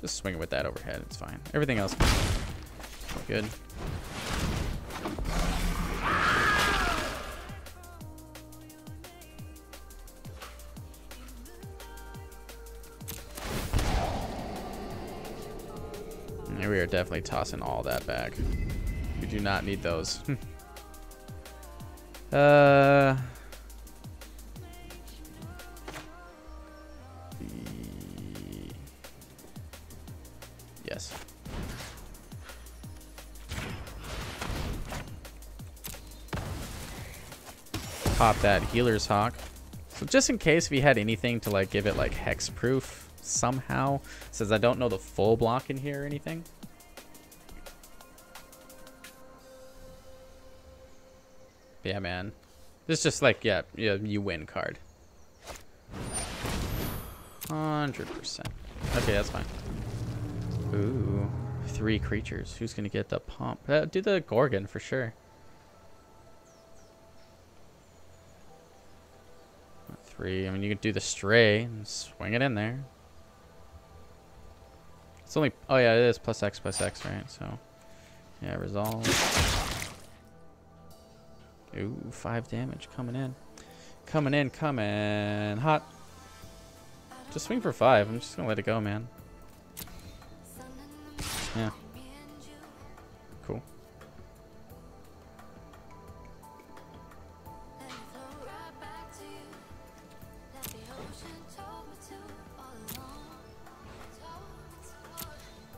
Just swing it with that overhead. It's fine. Everything else is good. And we are definitely tossing all that back. We do not need those. Yes. Pop that Healer's Hawk. So just in case if he had anything to like give it like hexproof somehow, since I don't know the full block in here or anything. Yeah, man. This is just like, yeah, you win card. 100%. Okay, that's fine. Ooh, 3 creatures. Who's gonna get the pump? Do the Gorgon for sure. 3. I mean, you could do the Stray and swing it in there. It's only. Oh yeah, it is +X, right? So, yeah, resolve. Ooh, 5 damage coming in. Coming hot. Just swing for 5. I'm just gonna let it go, man. Yeah. Cool.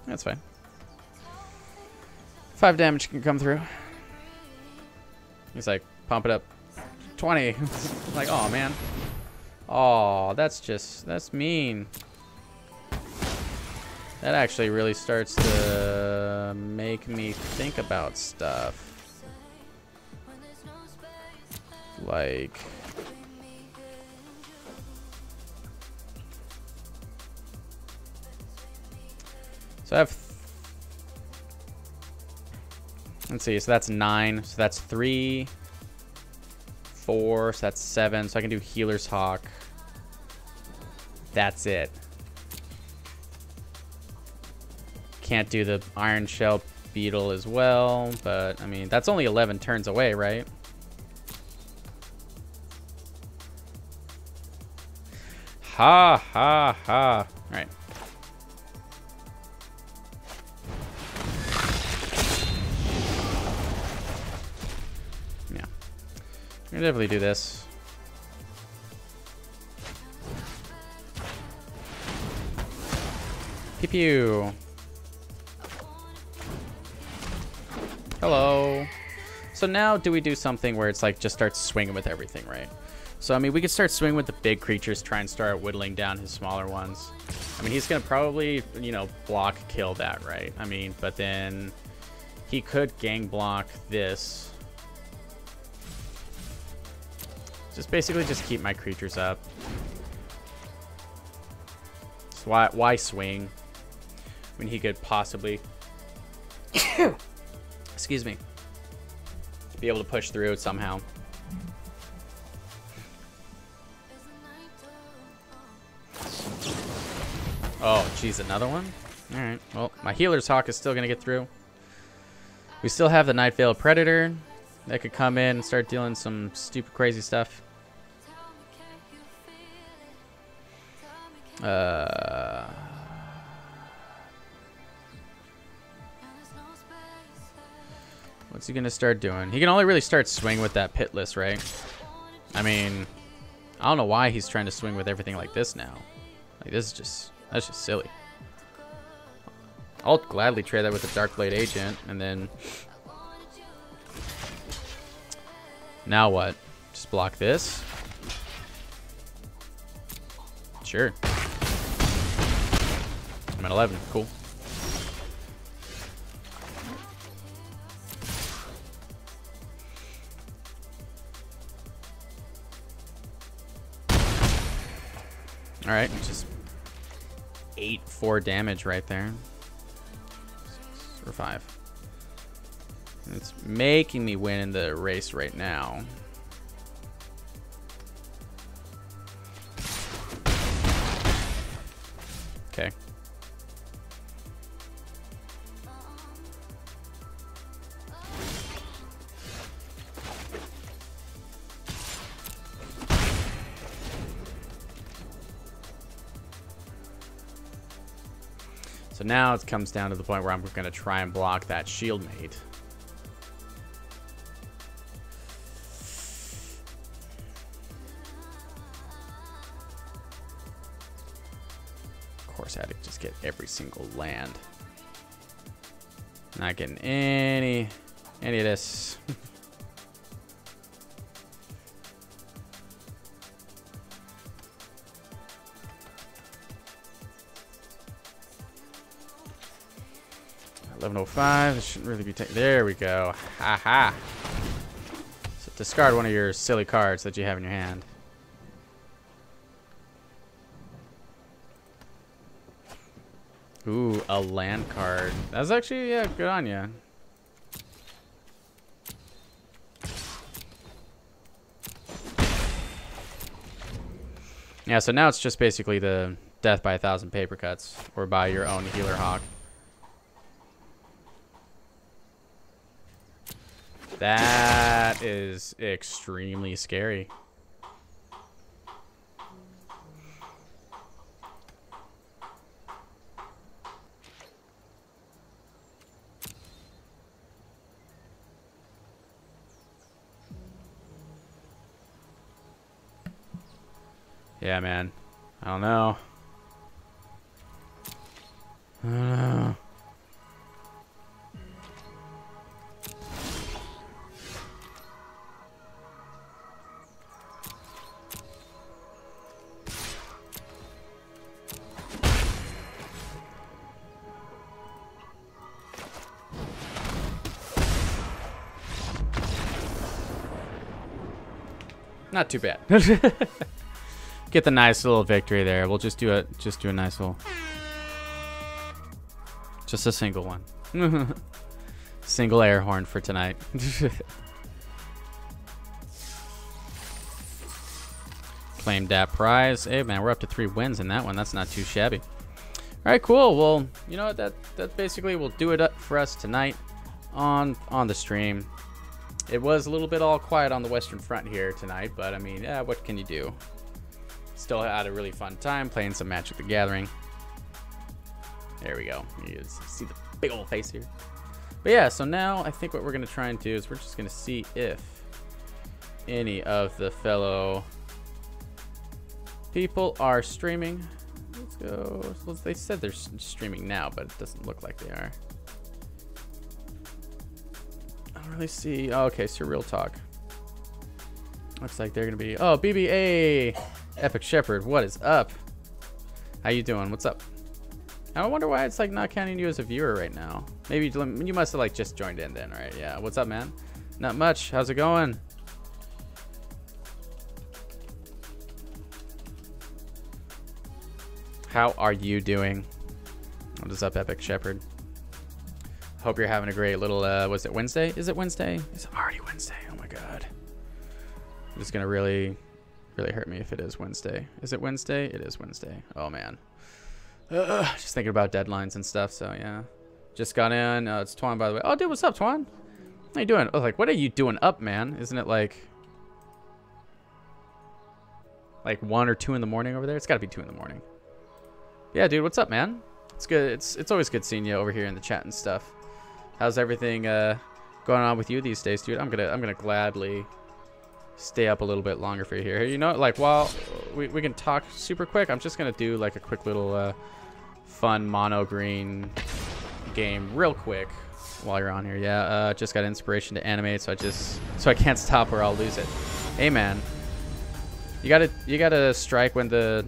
That's fine. 5 damage can come through. He's like, pump it up. 20. Like, oh man. Oh, that's mean. That actually really starts to make me think about stuff. Like, so I have, let's see, so that's 9, so that's 3, 4, so that's 7, so I can do Healer's Hawk. That's it. Can't do the Iron Shell Beetle as well, but I mean, that's only 11 turns away, right? Ha ha ha. All right. Yeah. I'm gonna definitely do this. Pew pew. Hello. So now do we do something where it's like just starts swinging with everything, right? So I mean, we could start swinging with the big creatures, try and start whittling down his smaller ones. I mean, he's gonna probably, you know, block kill that, right? I mean, but then he could gang block this. Just basically just keep my creatures up. So why swing when he could possibly excuse me, be able to push through it somehow. Oh, geez, another one? All right, well, my Healer's Hawk is still going to get through. We still have the Night Veil Predator that could come in and start dealing some stupid, crazy stuff. What's he gonna start doing? He can only really start swing with that Pitless, right? I mean, I don't know why he's trying to swing with everything like this now. Like, this is just, that's just silly. I'll gladly trade that with a Darkblade Agent, and then now what? Just block this? Sure. I'm at 11. Cool. All right, just 4 damage right there. 6 or 5. It's making me win in the race right now. Okay. So So now it comes down to the point where I'm going to try and block that shield mate. Of course, I had to just get every single land. Not getting any of this. $11.05. This shouldn't really be taken. There we go. Ha ha. So discard one of your silly cards that you have in your hand. Ooh, a land card. That's actually, yeah, good on you. Yeah, so now it's just basically the death by 1,000 paper cuts or by your own healer hawk. That is extremely scary. Yeah, man. I don't know. I don't know. Not too bad. Get the nice little victory there. We'll just do a nice little, just a single one. Single air horn for tonight. Claim that prize. Hey man, we're up to 3 wins in that one. That's not too shabby. All right, cool. Well, you know what? That basically will do it up for us tonight on the stream. It was a little bit all quiet on the Western Front here tonight, but I mean, yeah, what can you do? Still had a really fun time playing some Magic the Gathering. There we go. You see the big old face here. But yeah, so now I think what we're going to try and do is we're just going to see if any of the fellow people are streaming. Let's go. Well, they said they're streaming now, but it doesn't look like they are. I don't really see. Oh, okay, so Real Talk. Looks like they're going to be... Oh, BBA! Epic Shepherd, what is up? How you doing? What's up? I wonder why it's like not counting you as a viewer right now. Maybe you must have like just joined in then, right? Yeah. What's up, man? Not much. How's it going? How are you doing? What is up, Epic Shepherd? Hope you're having a great little, was it Wednesday? Is it Wednesday? It's already Wednesday. Oh my God. It's gonna really hurt me if it is Wednesday. Is it Wednesday? It is Wednesday. Oh man. Just thinking about deadlines and stuff. So yeah, just got in. It's Twan, by the way. Oh dude, what's up, Twan? How you doing? Oh, like, what are you doing up, man? Isn't it like 1 or 2 in the morning over there? It's got to be 2 in the morning. Yeah, dude, what's up, man? It's good. It's always good seeing you over here in the chat and stuff. How's everything going on with you these days, dude? I'm gonna gladly stay up a little bit longer for you here. You know, like, while we can talk super quick, I'm just gonna do like a quick little fun mono green game real quick while you're on here. Yeah, just got inspiration to animate, so I can't stop or I'll lose it. Hey man, you gotta strike when the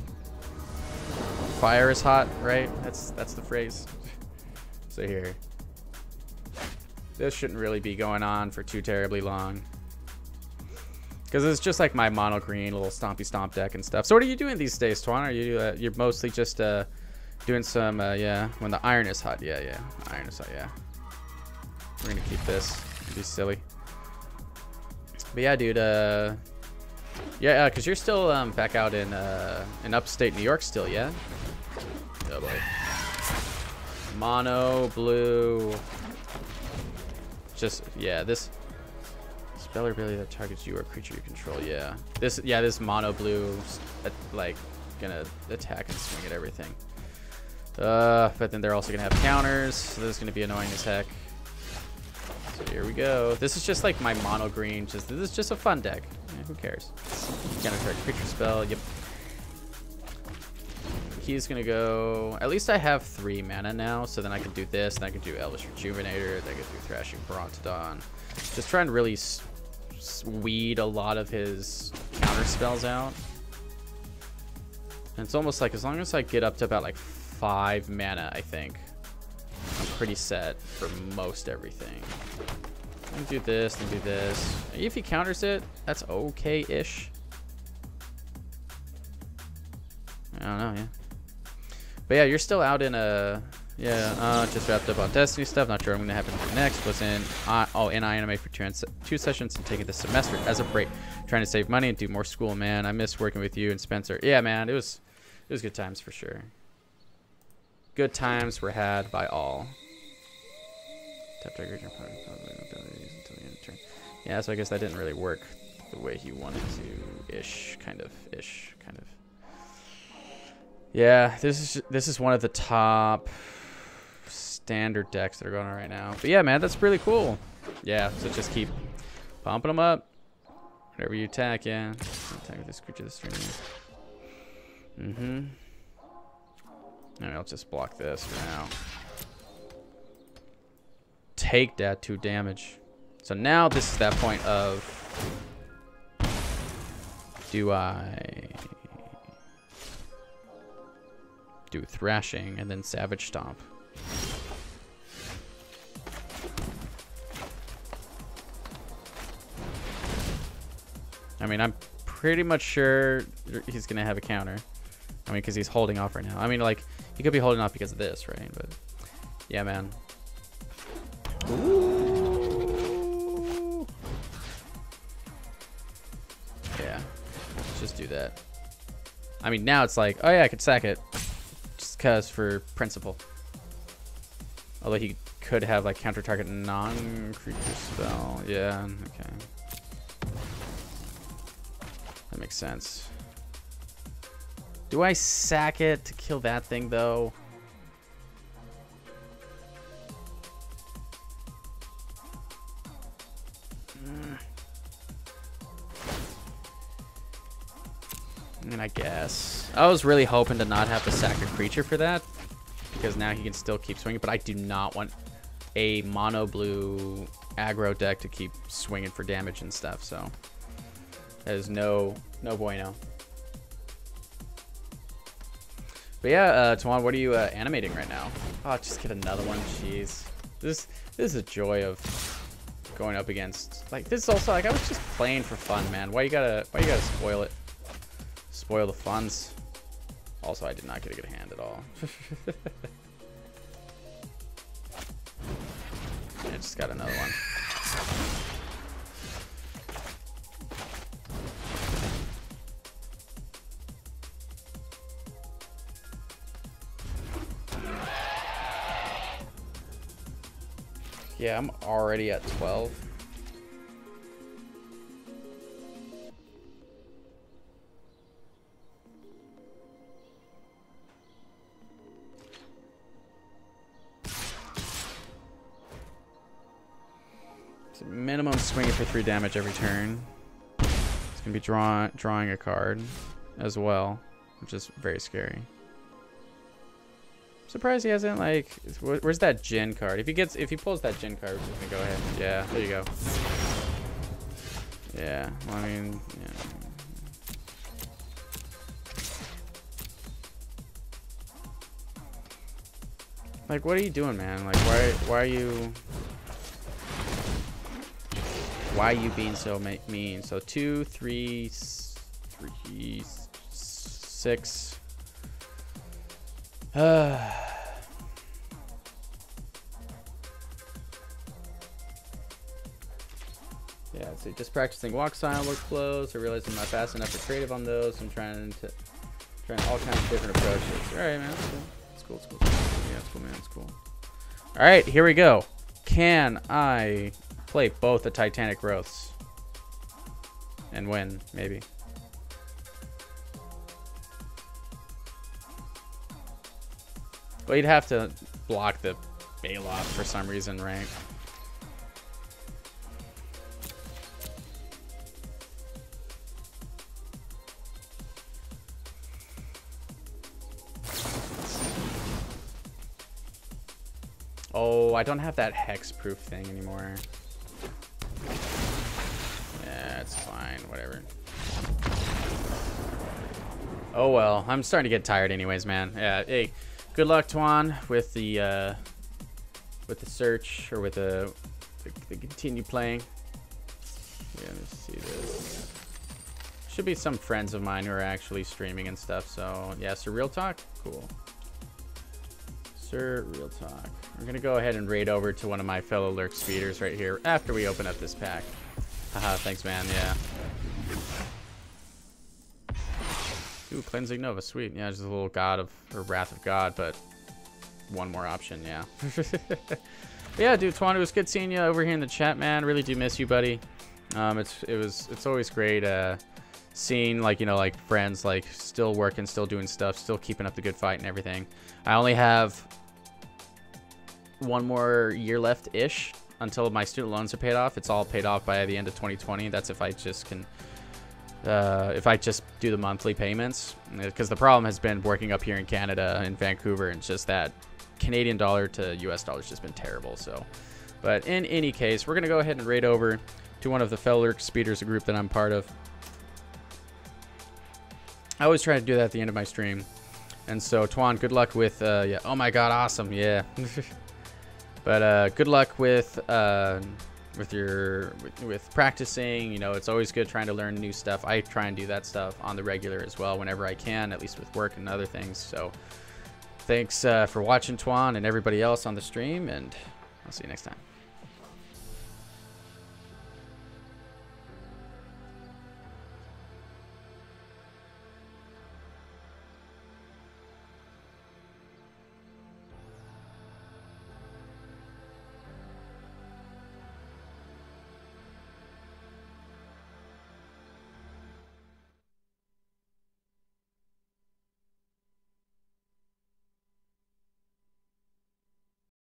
fire is hot, right? That's the phrase. So here, this shouldn't really be going on for too terribly long, because it's just like my mono green little stompy stomp deck and stuff. So what are you doing these days, Twan? Are you you're mostly just doing some yeah, when the iron is hot? Yeah, iron is hot. Yeah, we're gonna keep this. Be silly. But yeah, dude. Yeah, because you're still back out in upstate New York still, yeah? Oh boy. Mono blue. Just yeah, this spell or ability that targets you or creature you control. Yeah, this mono blue like gonna attack and swing at everything. But then they're also gonna have counters, so this is gonna be annoying as heck. So here we go. This is just like my mono green. This is just a fun deck. Yeah, who cares? Counter target creature spell. Yep. He's gonna go. At least I have 3 mana now, so then I can do this, and I can do Elvish Rejuvenator, then I can do Thrashing Brontodon. Just try and really weed a lot of his counter spells out. And it's almost like as long as I get up to about like 5 mana, I think I'm pretty set for most everything. Then do this, then do this. If he counters it, that's okay-ish. I don't know, yeah. But yeah, you're still out in a... Yeah, just wrapped up on Destiny stuff. Not sure I'm going to happen next. Was in anime for 2 sessions and taking the semester as a break. Trying to save money and do more school, man. I miss working with you and Spencer. Yeah, man, it was good times for sure. Good times were had by all. Tap trigger your opponent abilities until the end of turn. Yeah, so I guess that didn't really work the way he wanted to. Ish, kind of. Yeah, this is one of the top standard decks that are going on right now. But yeah, man, that's really cool. Yeah, so just keep pumping them up. Whenever you attack, yeah. Attack with this creature this turn. Alright, I'll just block this for now. Take that 2 damage. So now this is that point of, do I do Thrashing and then Savage Stomp? I mean, I'm pretty much sure he's gonna have a counter. I mean, because he's holding off right now. I mean, like, he could be holding off because of this, right? But yeah, man. Ooh. Yeah, let's just do that. I mean, now it's like, oh yeah, I could sack it just cause for principle. Although he could have like counter target non-creature spell. Yeah, okay. That makes sense. Do I sack it to kill that thing though? I mean, I guess. I was really hoping to not have to sack a creature for that, because now he can still keep swinging, but I do not want a mono blue aggro deck to keep swinging for damage and stuff, so that is no bueno. But yeah, Tawan, what are you animating right now? Oh, just get another one. Jeez, this is a joy of going up against. Like, this is also like, I was just playing for fun, man. Why you gotta spoil it? Spoil the funds. Also, I did not get a good hand at all. I just got another one. Yeah, I'm already at 12. So minimum swinging for 3 damage every turn. It's gonna be drawing a card as well, which is very scary. Surprised he hasn't, like, where's that Jin card? If he pulls that Jin card, we're just gonna go ahead. Yeah, there you go. Yeah, well, I mean, yeah. Like, what are you doing, man? Like, why are you being so mean? So 2, 3, 6. Yeah, so just practicing walk style workflows. I realize I'm not fast enough or creative on those. I'm trying all kinds of different approaches. All right, man, that's cool. It's cool. It's cool. Yeah, it's cool, man. It's cool. All right, here we go. Can I play both the Titanic Growths and win? Maybe. Well, you'd have to block the Bailoff for some reason, right? Oh, I don't have that hex-proof thing anymore. Yeah, it's fine. Whatever. Oh, well. I'm starting to get tired anyways, man. Yeah, hey, good luck, Tuan, with the search, or with the continue playing. Yeah, let me see this. Should be some friends of mine who are actually streaming and stuff, so yeah, so Real Talk? Cool. Sir, Real Talk. We're gonna go ahead and raid over to one of my fellow lurk speeders right here after we open up this pack. Haha, thanks, man. Yeah. Ooh, Cleansing Nova, sweet. Yeah, just a little God of, or Wrath of God, but one more option, yeah. But yeah, dude, Twan, it was good seeing you over here in the chat, man. Really do miss you, buddy. It's always great seeing, like, you know, like friends like still working, still doing stuff, still keeping up the good fight and everything. I only have one more year left ish until my student loans are paid off. It's all paid off by the end of 2020. That's if I just can if I just do the monthly payments, because the problem has been working up here in Canada, in Vancouver, and it's just that Canadian dollar to US dollar has just been terrible. So, but in any case, we're gonna go ahead and raid over to one of the fellow lurk speeders, a group that I'm part of. I always try to do that at the end of my stream. And so, Tuan, good luck with, yeah. Oh my God, awesome, yeah. But good luck with practicing. You know, it's always good trying to learn new stuff. I try and do that stuff on the regular as well whenever I can, at least with work and other things. So, thanks for watching, Tuan, and everybody else on the stream, and I'll see you next time.